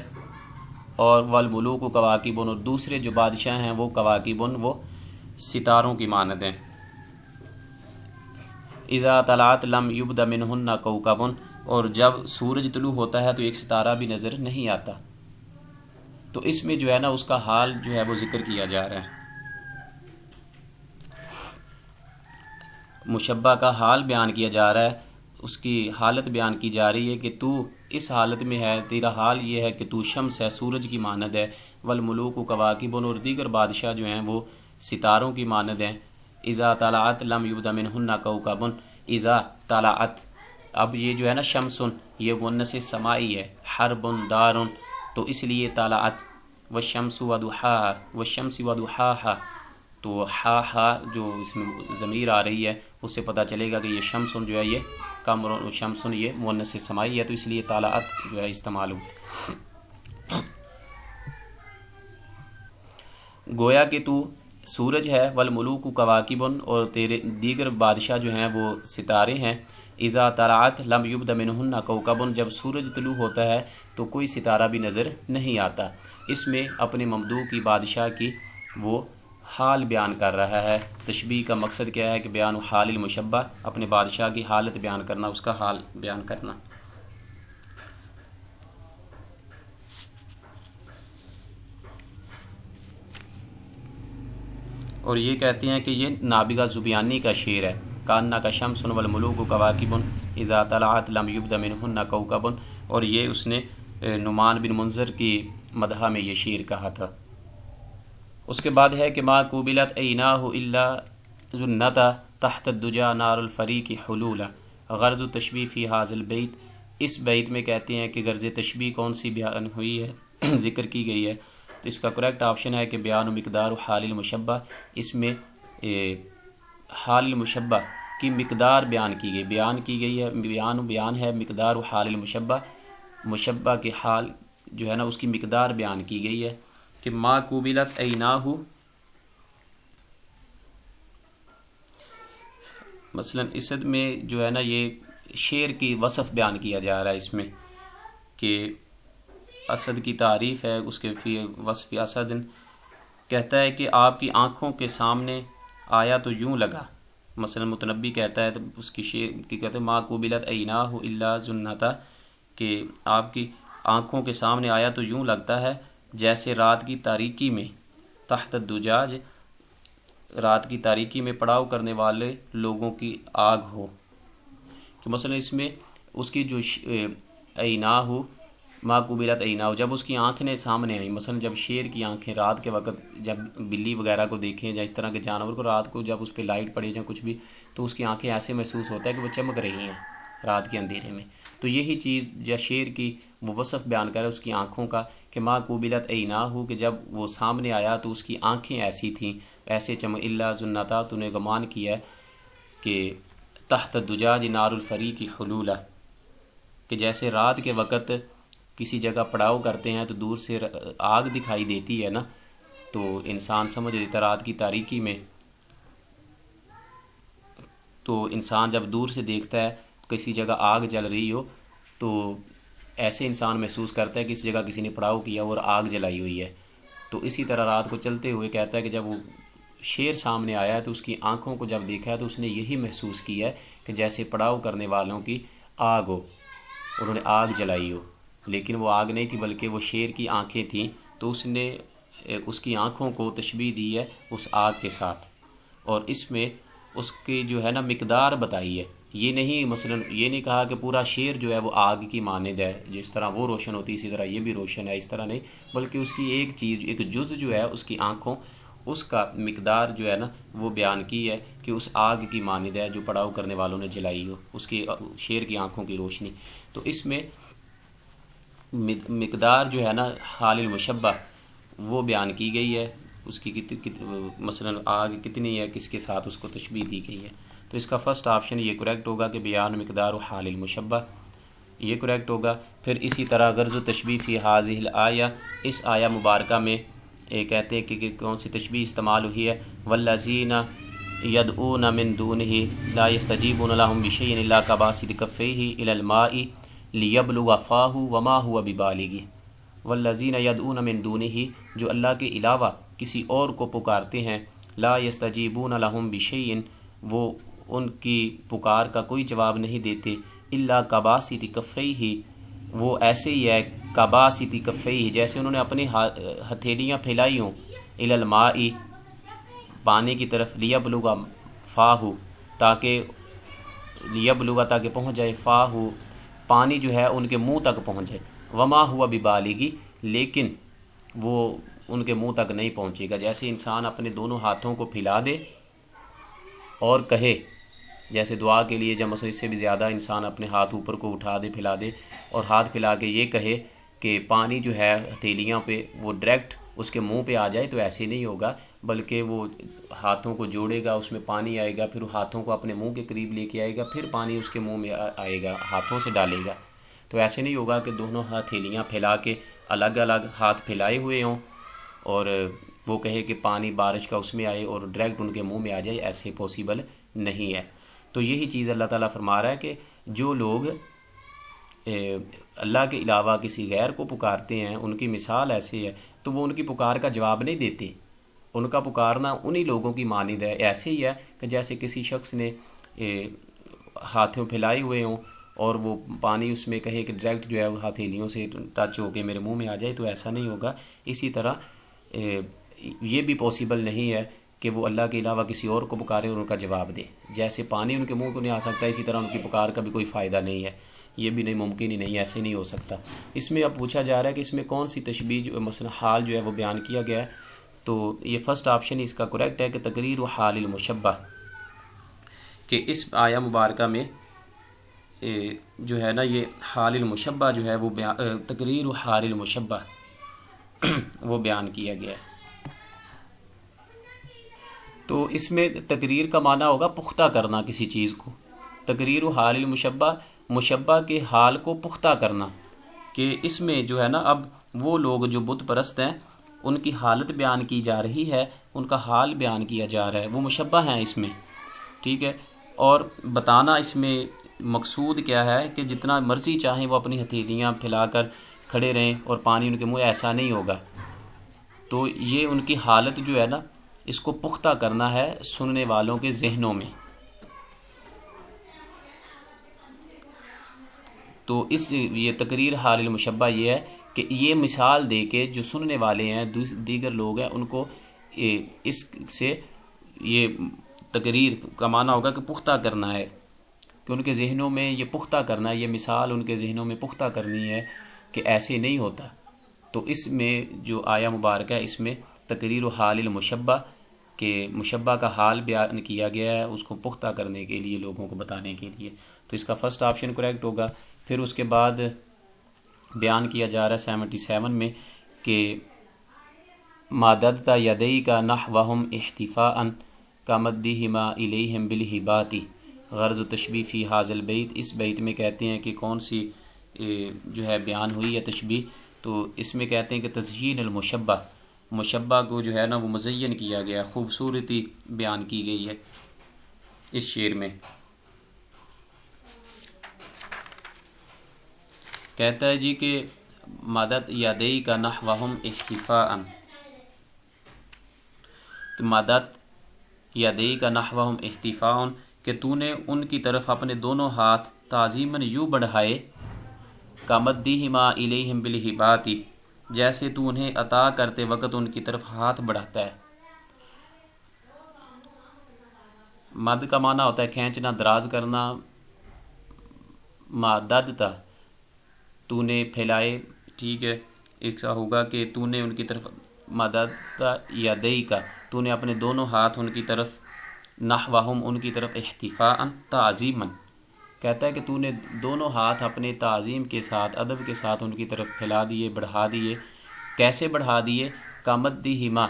اور والملوک کواکب، اور دوسرے جو بادشاہ ہیں وہ کواکب، وہ ستاروں کی مانند ہیں۔ اذا طلعت لم یبد منہن کوکب، اور جب سورج طلوع ہوتا ہے تو ایک ستارہ بھی نظر نہیں آتا۔ تو اس میں جو ہے نا اس کا حال جو ہے وہ ذکر کیا جا رہا ہے، مشبہ کا حال بیان کیا جا رہا ہے، اس کی حالت بیان کی جا رہی ہے کہ تو اس حالت میں ہے، تیرا حال یہ ہے کہ تو شمس ہے، سورج کی مانند ہے، والملوک کواکب، اور دیگر بادشاہ جو ہیں وہ ستاروں کی مانند ہیں۔ اذا طلعت لم یبد منہن کوکب، اذا طلعت، اب یہ جو ہے نا شمسن یہ مؤنث سمائی ہے، حرب دار، تو اس لیے طلعت، والشمس وضحاها، والشمس وضحاها، تو ہا جو اس میں ضمیر آ رہی ہے اس سے پتہ چلے گا کہ یہ شمسن جو ہے یہ کامر، شمسن یہ مؤنث سمائی ہے، تو اس لیے طلعت جو ہے استعمال ہو۔ گویا کہ تو سورج ہے، والملوک کواکب، اور تیرے دیگر بادشاہ جو ہیں وہ ستارے ہیں۔ اذا طلعت لم یبد منہن کوکب، جب سورج طلوع ہوتا ہے تو کوئی ستارہ بھی نظر نہیں آتا۔ اس میں اپنے ممدوح کی بادشاہ کی وہ حال بیان کر رہا ہے۔ تشبیہ کا مقصد کیا ہے کہ بیان حال المشبہ، اپنے بادشاہ کی حالت بیان کرنا، اس کا حال بیان کرنا۔ اور یہ کہتے ہیں کہ یہ نابغہ زبیانی کا شعر ہے، کانا کا شمس والملوک کواکب اذا طلعت لم یبد منہن کوکب، اور یہ اس نے نعمان بن منذر کی مدح میں یہ شعر کہا تھا۔ اس کے بعد ہے کہ ما قوبلت عیناہ الا ظنتا تحت الدجا نار الفریق حلولا، غرض تشبیہ فی حاض البیت، اس بیت میں کہتے ہیں کہ غرض تشبیہ کون سی بیان ہوئی ہے، ذکر کی گئی ہے، تو اس کا کریکٹ آپشن ہے کہ بیان و مقدار و حال المشبہ، اس میں حال المشبہ کی مقدار بیان کی گئی، بیان کی گئی ہے، بیان ہے مقدار و حال المشبہ، مشبہ کے حال جو ہے نا اس کی مقدار بیان کی گئی ہے کہ ما قوبلت عیناہ، مثلا اسد میں جو ہے نا یہ شعر کی وصف بیان کیا جا رہا ہے اس میں کہ اسد کی تعریف ہے، اس کے فی وصف اسد کہتا ہے کہ آپ کی آنکھوں کے سامنے آیا تو یوں لگا، مثلا متنبی کہتا ہے تو اس کی شعر کی کہتے ہیں ما قوبلت عیناہ الا ظنتا، کہ آپ کی آنکھوں کے سامنے آیا تو یوں لگتا ہے جیسے رات کی تاریکی میں تحت الدجاج، رات کی تاریکی میں پڑاؤ کرنے والے لوگوں کی آگ ہو، کہ مثلا اس میں اس کی جو عیناہ ما قوبلت عیناہ، جب اس کی آنکھیں سامنے آئیں، مثلا جب شیر کی آنکھیں رات کے وقت جب بلی وغیرہ کو دیکھیں یا اس طرح کے جانور کو رات کو جب اس پہ لائٹ پڑے یا کچھ بھی، تو اس کی آنکھیں ایسے محسوس ہوتا ہے کہ وہ چمک رہی ہیں رات کے اندھیرے میں، تو یہی چیز یا شیر کی وہ وصف بیان کرے اس کی آنکھوں کا کہ ما قوبلت عیناہ، کہ جب وہ سامنے آیا تو اس کی آنکھیں ایسی تھیں، ایسے چمک، الا ظنتا، تو نے گمان کیا ہے کہ تحت الدجاج نار الفریق حلولا، کہ جیسے رات کے وقت کسی جگہ پڑاؤ کرتے ہیں تو دور سے آگ دکھائی دیتی ہے نا، تو انسان سمجھ لیتا رات کی تاریکی میں، تو انسان جب دور سے دیکھتا ہے کسی جگہ آگ جل رہی ہو تو ایسے انسان محسوس کرتا ہے کہ اس جگہ کسی نے پڑاؤ کیا اور آگ جلائی ہوئی ہے۔ تو اسی طرح رات کو چلتے ہوئے کہتا ہے کہ جب وہ شیر سامنے آیا ہے تو اس کی آنکھوں کو جب دیکھا ہے تو اس نے یہی محسوس کیا ہے کہ جیسے پڑاؤ کرنے والوں کی آگ ہو، انہوں نے آگ جلائی ہو، لیکن وہ آگ نہیں تھی بلکہ وہ شیر کی آنکھیں تھیں، تو اس نے اس کی آنکھوں کو تشبیہ دی ہے اس آگ کے ساتھ، اور اس میں اس کی جو ہے نا مقدار بتائی ہے، یہ نہیں مثلا یہ نہیں کہا کہ پورا شیر جو ہے وہ آگ کی مانند ہے، جس طرح وہ روشن ہوتی اسی طرح یہ بھی روشن ہے، اس طرح نہیں، بلکہ اس کی ایک چیز، ایک جز جو ہے اس کی آنکھوں، اس کا مقدار جو ہے نا وہ بیان کی ہے کہ اس آگ کی مانند ہے جو پڑاؤ کرنے والوں نے جلائی ہو، اس کی شیر کی آنکھوں کی روشنی۔ تو اس میں مقدار جو ہے نا حال المشبہ وہ بیان کی گئی ہے، اس کی مثلا آگ کتنی ہے، کس کے ساتھ اس کو تشبیہ دی گئی ہے۔ تو اس کا فرسٹ آپشن یہ کریکٹ ہوگا کہ بیان مقدار و حال المشبہ، یہ کریکٹ ہوگا۔ پھر اسی طرح غرض و تشبیہ فی حاذہ الآیہ، اس آیہ مبارکہ میں کہتے ہیں کہ کون سی تشبیہ استعمال ہوئی ہے، والذین یدعون من دونہ لا یستجیبون لهم بشیء الا کباسط کفیہ الی الماء لیبلغ فاہ وما هو ببالغہ۔ والذین یدعون من دونہ، جو اللہ کے علاوہ کسی اور کو پکارتے ہیں، لا یستجیبون لهم بشیء، وہ ان کی پکار کا کوئی جواب نہیں دیتے، الا کباسط کفیہ، وہ ایسے ہی ہے کباسط کفیہ، جیسے انہوں نے اپنی ہتھیلیاں پھیلائی ہوں، الی الماء، پانی کی طرف، لیبلغ فاہ، تاکہ تاکہ پہنچ جائے، فاہ، پانی جو ہے ان کے منہ تک پہنچ جائے، وما ہوا ببالغی، لیکن وہ ان کے منہ تک نہیں پہنچے گا۔ جیسے انسان اپنے دونوں ہاتھوں کو پھیلا دے اور کہے، جیسے دعا کے لیے جب مثلا اس سے بھی زیادہ انسان اپنے ہاتھ اوپر کو اٹھا دے، پھیلا دے، اور ہاتھ پھیلا کے یہ کہے کہ پانی جو ہے ہتھیلیاں پہ وہ ڈائریکٹ اس کے منہ پہ آ جائے، تو ایسے نہیں ہوگا، بلکہ وہ ہاتھوں کو جوڑے گا، اس میں پانی آئے گا، پھر وہ ہاتھوں کو اپنے منہ کے قریب لے کے آئے گا، پھر پانی اس کے منہ میں آئے گا، ہاتھوں سے ڈالے گا۔ تو ایسے نہیں ہوگا کہ دونوں ہتھیلیاں پھیلا کے الگ الگ ہاتھ پھیلائے ہوئے ہوں اور وہ کہے کہ پانی بارش کا اس میں آئے اور ڈائریکٹ ان کے منہ میں آ جائے، ایسے پاسبل نہیں ہے۔ تو یہی چیز اللہ تعالیٰ فرما رہا ہے کہ جو لوگ اللہ کے علاوہ کسی غیر کو پکارتے ہیں، ان کی مثال ایسی ہے، تو وہ ان کی پکار کا جواب نہیں دیتے، ان کا پکارنا انہی لوگوں کی مانند ہے۔ ایسے ہی ہے کہ جیسے کسی شخص نے ہاتھوں پھیلائے ہوئے ہوں اور وہ پانی اس میں کہے کہ ڈائریکٹ جو ہے وہ ہتھیلیوں سے ٹچ ہو کے میرے منہ میں آ جائے، تو ایسا نہیں ہوگا۔ اسی طرح یہ بھی پاسبل نہیں ہے کہ وہ اللہ کے علاوہ کسی اور کو پکارے اور ان کا جواب دے۔ جیسے پانی ان کے منہ کو نہیں آ سکتا، اسی طرح ان کی پکار کا بھی کوئی فائدہ نہیں ہے، یہ بھی نہیں، ممکن ہی نہیں، ایسے نہیں ہو سکتا۔ اس میں اب پوچھا جا رہا ہے کہ اس میں کون سی تشبیہ مثلا حال جو ہے وہ بیان کیا گیا ہے، تو یہ فرسٹ آپشن اس کا کریکٹ ہے کہ تقریر و حال المشبہ، کہ اس آیہ مبارکہ میں جو ہے نا یہ حال المشبہ جو ہے وہ تقریر و حال المشبہ وہ بیان کیا گیا ہے۔ تو اس میں تقریر کا معنی ہوگا پختہ کرنا کسی چیز کو، تقریر و حال المشبہ، مشبہ کے حال کو پختہ کرنا، کہ اس میں جو ہے نا اب وہ لوگ جو بت پرست ہیں ان کی حالت بیان کی جا رہی ہے، ان کا حال بیان کیا جا رہا ہے، وہ مشبہ ہیں اس میں، ٹھیک ہے۔ اور بتانا اس میں مقصود کیا ہے کہ جتنا مرضی چاہیں وہ اپنی ہتھیلیاں پھیلا کر کھڑے رہیں اور پانی ان کے منہ، ایسا نہیں ہوگا۔ تو یہ ان کی حالت جو ہے نا اس کو پختہ کرنا ہے سننے والوں کے ذہنوں میں۔ تو یہ تقریر حال المشبہ یہ ہے کہ یہ مثال دے کے جو سننے والے ہیں، دیگر لوگ ہیں، ان کو اس سے یہ تقریر کا معنی ہوگا کہ پختہ کرنا ہے، کہ ان کے ذہنوں میں یہ پختہ کرنا ہے، یہ مثال ان کے ذہنوں میں پختہ کرنی ہے کہ ایسے نہیں ہوتا۔ تو اس میں جو آیہ مبارکہ ہے اس میں تقریر و حال المشبہ، کہ مشبہ کا حال بیان کیا گیا ہے اس کو پختہ کرنے کے لیے، لوگوں کو بتانے کے لیے۔ تو اس کا فرسٹ آپشن کریکٹ ہوگا۔ پھر اس کے بعد بیان کیا جا رہا ہے 77 میں کہ ماددت یدئی کا نحوہم احتفاء کا مدہما الیہم بالہبات، غرض و تشبیہ فی حاذ البیت، اس بیت میں کہتے ہیں کہ کون سی جو ہے بیان ہوئی ہے تشبیہ، تو اس میں کہتے ہیں کہ تزیین المشبہ، مشبہ کو جو ہے نا وہ مزین کیا گیا، خوبصورتی بیان کی گئی ہے اس شعر میں۔ کہتا ہے جی کہ مدد یدئی کا نحوہم احتفاء، کہ مدد یدئی کا نحوہم احتفاء، کہ تو نے ان کی طرف اپنے دونوں ہاتھ تعظیماً یوں بڑھائے، کمدہما الیہم بالہبات، جیسے تو انہیں عطا کرتے وقت ان کی طرف ہاتھ بڑھاتا ہے۔ مد کا معنی ہوتا ہے کھینچنا، دراز کرنا، ماددتا تو نے پھیلائے، ٹھیک ہے، ایسا ہوگا کہ تو نے ان کی طرف مددت یدیک، تو نے اپنے دونوں ہاتھ ان کی طرف، نحوہم ان کی طرف، احتفاءً تعظیماً، کہتا ہے کہ تو نے دونوں ہاتھ اپنے تعظیم کے ساتھ، ادب کے ساتھ ان کی طرف پھیلا دیے، بڑھا دیے۔ کیسے بڑھا دیے؟ کامدہما،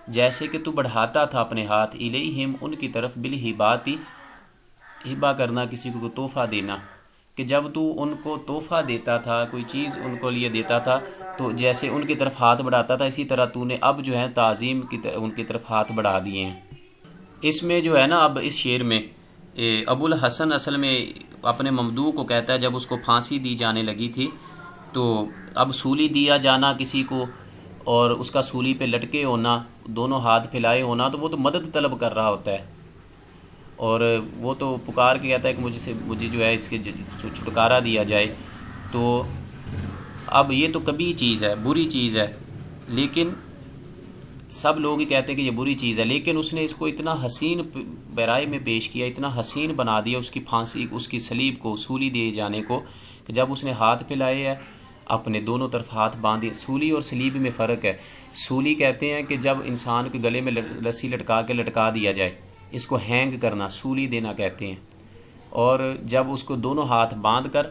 جیسے کہ تو بڑھاتا تھا اپنے ہاتھ، الیہم ان کی طرف، بالہباتی، ہبا کرنا، کسی کو تحفہ دینا، کہ جب تو ان کو تحفہ دیتا تھا، کوئی چیز ان کو لیے دیتا تھا، تو جیسے ان کی طرف ہاتھ بڑھاتا تھا، اسی طرح تو نے اب جو ہے تعظیم کی ان کی طرف ہاتھ بڑھا دیے ہیں۔ اس میں جو ہے نا، اب اس شعر میں ابو الحسن اصل میں اپنے ممدوح کو کہتا ہے، جب اس کو پھانسی دی جانے لگی تھی، تو اب سولی دیا جانا کسی کو اور اس کا سولی پہ لٹکے ہونا، دونوں ہاتھ پھیلائے ہونا، تو وہ تو مدد طلب کر رہا ہوتا ہے، اور وہ تو پکار کے کہتا ہے کہ مجھے جو ہے اس کے چھٹکارا دیا جائے۔ تو اب یہ تو کبھی چیز ہے، بری چیز ہے، لیکن سب لوگ ہی کہتے ہیں کہ یہ بری چیز ہے، لیکن اس نے اس کو اتنا حسین پیرائے میں پیش کیا، اتنا حسین بنا دیا اس کی پھانسی، اس کی صلیب کو، سولی دیے جانے کو، کہ جب اس نے ہاتھ پھیلائے ہیں، اپنے دونوں طرف ہاتھ باندھے۔ سولی اور صلیب میں فرق ہے۔ سولی کہتے ہیں کہ جب انسان کے گلے میں رسی لٹکا دیا جائے، اس کو ہینگ کرنا، سولی دینا کہتے ہیں، اور جب اس کو دونوں ہاتھ باندھ کر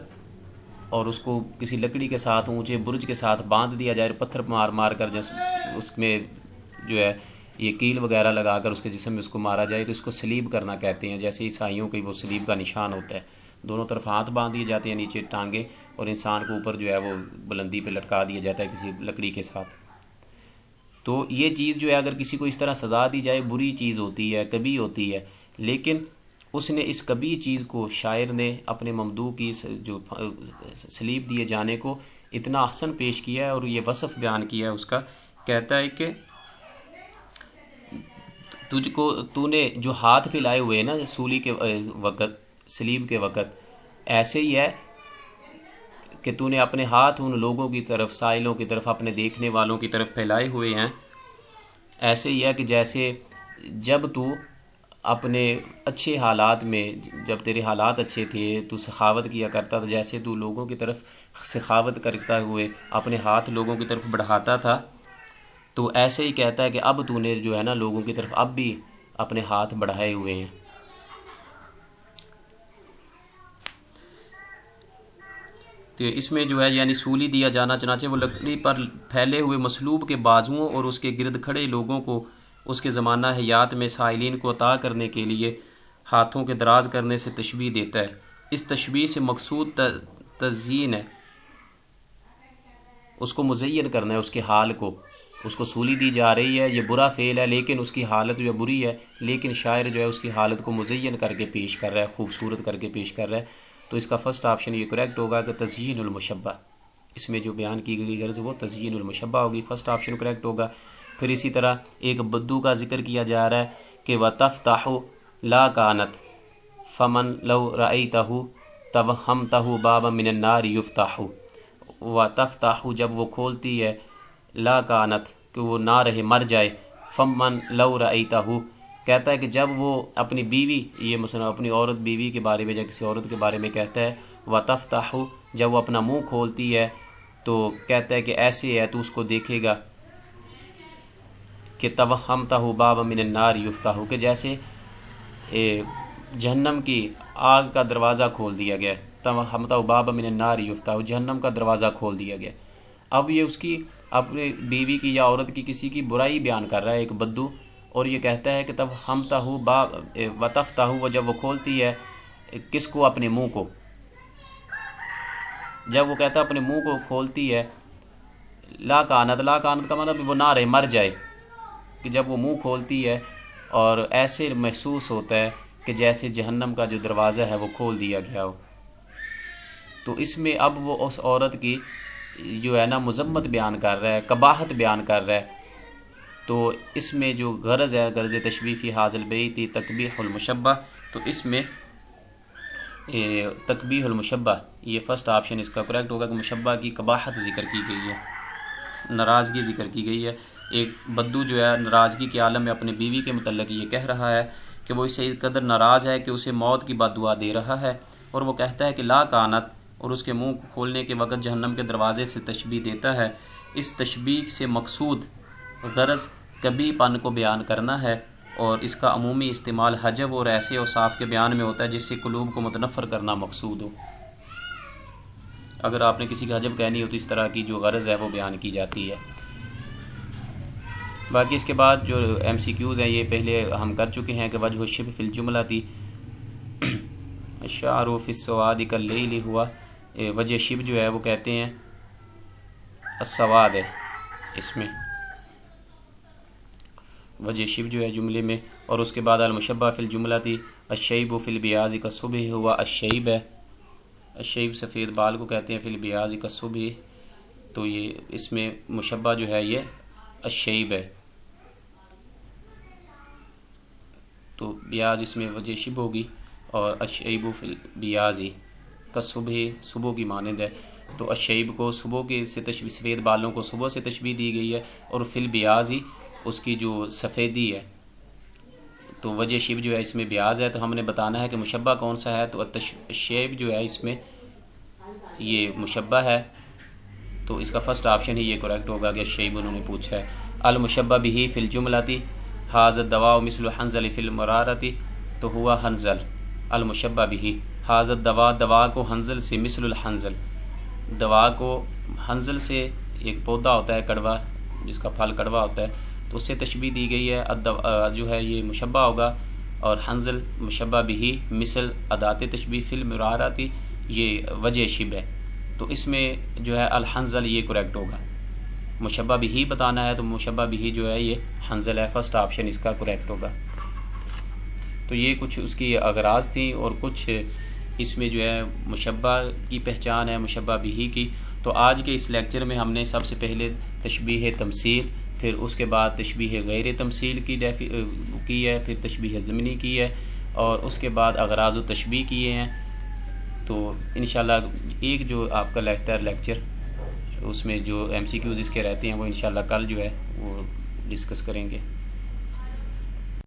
اور اس کو کسی لکڑی کے ساتھ، اونچے برج کے ساتھ باندھ دیا جائے، پتھر مار مار کر اس میں جو ہے یہ کیل وغیرہ لگا کر اس کے جسم میں اس کو مارا جائے، تو اس کو صلیب کرنا کہتے ہیں۔ جیسے عیسائیوں کی وہ صلیب کا نشان ہوتا ہے، دونوں طرف ہاتھ باندھ دیے جاتے ہیں، نیچے ٹانگیں، اور انسان کو اوپر جو ہے وہ بلندی پہ لٹکا دیا جاتا ہے کسی لکڑی کے ساتھ۔ تو یہ چیز جو ہے اگر کسی کو اس طرح سزا دی جائے، بری چیز ہوتی ہے، کبھی ہوتی ہے، لیکن اس نے اس کبھی چیز کو، شاعر نے اپنے ممدوح کی جو صلیب دیے جانے کو اتنا احسن پیش کیا ہے، اور یہ وصف بیان کیا ہے اس کا۔ کہتا ہے کہ تو نے جو ہاتھ پھیلائے ہوئے ہیں نا سولی کے وقت، صلیب کے وقت، ایسے ہی ہے کہ تو نے اپنے ہاتھ ان لوگوں کی طرف، سائلوں کی طرف، اپنے دیکھنے والوں کی طرف پھیلائے ہوئے ہیں۔ ایسے ہی ہے کہ جیسے جب تو اپنے اچھے حالات میں، جب تیرے حالات اچھے تھے، تو سخاوت کیا کرتا تھا، جیسے تو لوگوں کی طرف سخاوت کرتا ہوئے اپنے ہاتھ لوگوں کی طرف بڑھاتا تھا، تو ایسے ہی کہتا ہے کہ اب تو نے جو ہے نا لوگوں کی طرف اب بھی اپنے ہاتھ بڑھائے ہوئے ہیں۔ تو اس میں جو ہے یعنی سولی دیا جانا، چنانچہ وہ لکڑی پر پھیلے ہوئے مصلوب کے بازوؤں اور اس کے گرد کھڑے لوگوں کو اس کے زمانہ حیات میں سائلین کو عطا کرنے کے لیے ہاتھوں کے دراز کرنے سے تشبیہ دیتا ہے۔ اس تشبیہ سے مقصود تزیین ہے، اس کو مزین کرنا ہے، اس کے حال کو، اس کو سولی دی جا رہی ہے، یہ برا فعل ہے، لیکن اس کی حالت جو بری ہے، لیکن شاعر جو ہے اس کی حالت کو مزین کر کے پیش کر رہا ہے، خوبصورت کر کے پیش کر رہا ہے۔ تو اس کا فرسٹ آپشن یہ کریکٹ ہوگا کہ تزیین المشبہ، اس میں جو بیان کی گئی غرض وہ تزیین المشبہ ہوگی، فرسٹ آپشن کریکٹ ہوگا۔ پھر اسی طرح ایک بدو کا ذکر کیا جا رہا ہے کہ وَتَفْتَحُ لَا كَانَتْ فَمَنْ لَوْ رَأَيْتَهُ تَوَهَّمْتَهُ بَابًا مِنَ النَّارِ يُفْتَحُ، وَتَفْتَحُ جب وہ کھولتی ہے، لا کانت کہ وہ نہ رہے، مر جائے، فمن لو رأیتہ کہتا ہے کہ جب وہ اپنی بیوی، یہ مثلا اپنی عورت بیوی کے بارے میں یا کسی عورت کے بارے میں کہتا ہے، وَتَفْتَحُ جب وہ اپنا منہ کھولتی ہے، تو کہتا ہے کہ ایسے ہے تو اس کو دیکھے گا کہ توہمتہ بابا من النار یفتح، کہ جیسے جہنم کی آگ کا دروازہ کھول دیا گیا، توہمتہ بابا من النار یفتح، جہنم کا دروازہ کھول دیا گیا۔ اب یہ اس کی اپنی بیوی کی یا عورت کی کسی کی برائی بیان کر رہا ہے ایک بدو، اور یہ کہتا ہے کہ تب ہمتہ وتفتہ، وہ جب وہ کھولتی ہے کس کو؟ اپنے منہ کو۔ جب وہ کہتا ہے اپنے منہ کو کھولتی ہے، لا کانت، لا کانت کا مطلب وہ نہ رہے، مر جائے، کہ جب وہ منہ کھولتی ہے اور ایسے محسوس ہوتا ہے کہ جیسے جہنم کا جو دروازہ ہے وہ کھول دیا گیا ہو۔ تو اس میں اب وہ اس عورت کی جو ہے نا مذمت بیان کر رہا ہے، قباحت بیان کر رہا ہے۔ تو اس میں جو غرض ہے، غرض تشبیہ فی حاصل بیت تقبیح المشبہ، تو اس میں تقبیح المشبہ یہ فرسٹ آپشن اس کا کریکٹ ہوگا کہ مشبہ کی قباحت ذکر کی گئی ہے، ناراضگی ذکر کی گئی ہے۔ ایک بدو جو ہے ناراضگی کے عالم میں اپنے بیوی کے متعلق یہ کہہ رہا ہے کہ وہ اسے قدر ناراض ہے کہ اسے موت کی بد دعا دے رہا ہے، اور وہ کہتا ہے کہ لا کانت، اور اس کے منہ کھولنے کے وقت جہنم کے دروازے سے تشبیہ دیتا ہے۔ اس تشبیہ سے مقصود غرض کبھی پن کو بیان کرنا ہے، اور اس کا عمومی استعمال حجب اور ایسے اوصاف کے بیان میں ہوتا ہے جس سے قلوب کو متنفر کرنا مقصود ہو۔ اگر آپ نے کسی کا حجب کہنی ہو تو اس طرح کی جو غرض ہے وہ بیان کی جاتی ہے۔ باقی اس کے بعد جو ایم سی کیوز ہیں یہ پہلے ہم کر چکے ہیں کہ وجہ الشبہ فی الجملہ تھی الشعر فی السواد کاللیل ہوا، وجہ شبہ جو ہے وہ کہتے ہیں السواد ہے اس میں وجہ شبہ جو ہے جملے میں، اور اس کے بعد المشبہ فی الجملہ تھی الشیب فی البیاض کالصبح ہوا، الشیب ہے، الشیب سفید بال کو کہتے ہیں، فی البیاض کالصبح، تو یہ اس میں مشبہ جو ہے یہ الشیب ہے، تو بیاض اس میں وجہ شبہ ہوگی، اور الشیب فی البیاض کالصبح صبح کی مانند ہے، تو الشیب کو صبح کے سے تشبیہ، سفید بالوں کو صبح سے تشبیہ دی گئی ہے، اور فی البیاض اس کی جو سفیدی ہے، تو وجہ شبہ جو ہے اس میں بیاض ہے، تو ہم نے بتانا ہے کہ مشبہ کون سا ہے، تو الشیب جو ہے اس میں یہ مشبہ ہے، تو اس کا فرسٹ آپشن ہی یہ کریکٹ ہوگا کہ الشیب انہوں نے پوچھا ہے۔ المشبہ بہ فی الجملۃ ھذا الدواء مثل الحنظل فی المرارۃ، تو ہوا حنظل، المشبہ بہ، ھذا الدواء، دوا کو حنظل سے، مثل الحنظل، دوا کو حنظل سے، ایک پودا ہوتا ہے کڑوا جس کا پھل کڑوا ہوتا ہے، تو اس سے تشبیہ دی گئی ہے، جو ہے یہ مشبہ ہوگا، اور حنظل مشبہ بہ، مثل ادات تشبیہ فی المرارۃ یہ وجہ شبہ ہے، تو اس میں جو ہے الحنظل یہ کریکٹ ہوگا، مشبہ بہ بتانا ہے تو مشبہ بہ جو ہے یہ حنظل ہے، فرسٹ آپشن اس کا کریکٹ ہوگا۔ تو یہ کچھ اس کی اغراض تھیں، اور کچھ اس میں جو ہے مشبہ کی پہچان ہے مشبہ بہ کی۔ تو آج کے اس لیکچر میں ہم نے سب سے پہلے تشبیہ تمثیل، پھر اس کے بعد تشبیہ غیر تمثیل کی ہے، پھر تشبیہ ضمنی کی ہے، اور اس کے بعد اغراض و تشبیہ کیے ہیں۔ تو انشاءاللہ ایک جو آپ کا رہتا ہے لیکچر، اس میں جو ایم سی کیوز اس کے رہتے ہیں وہ انشاءاللہ کل جو ہے وہ ڈسکس کریں گے۔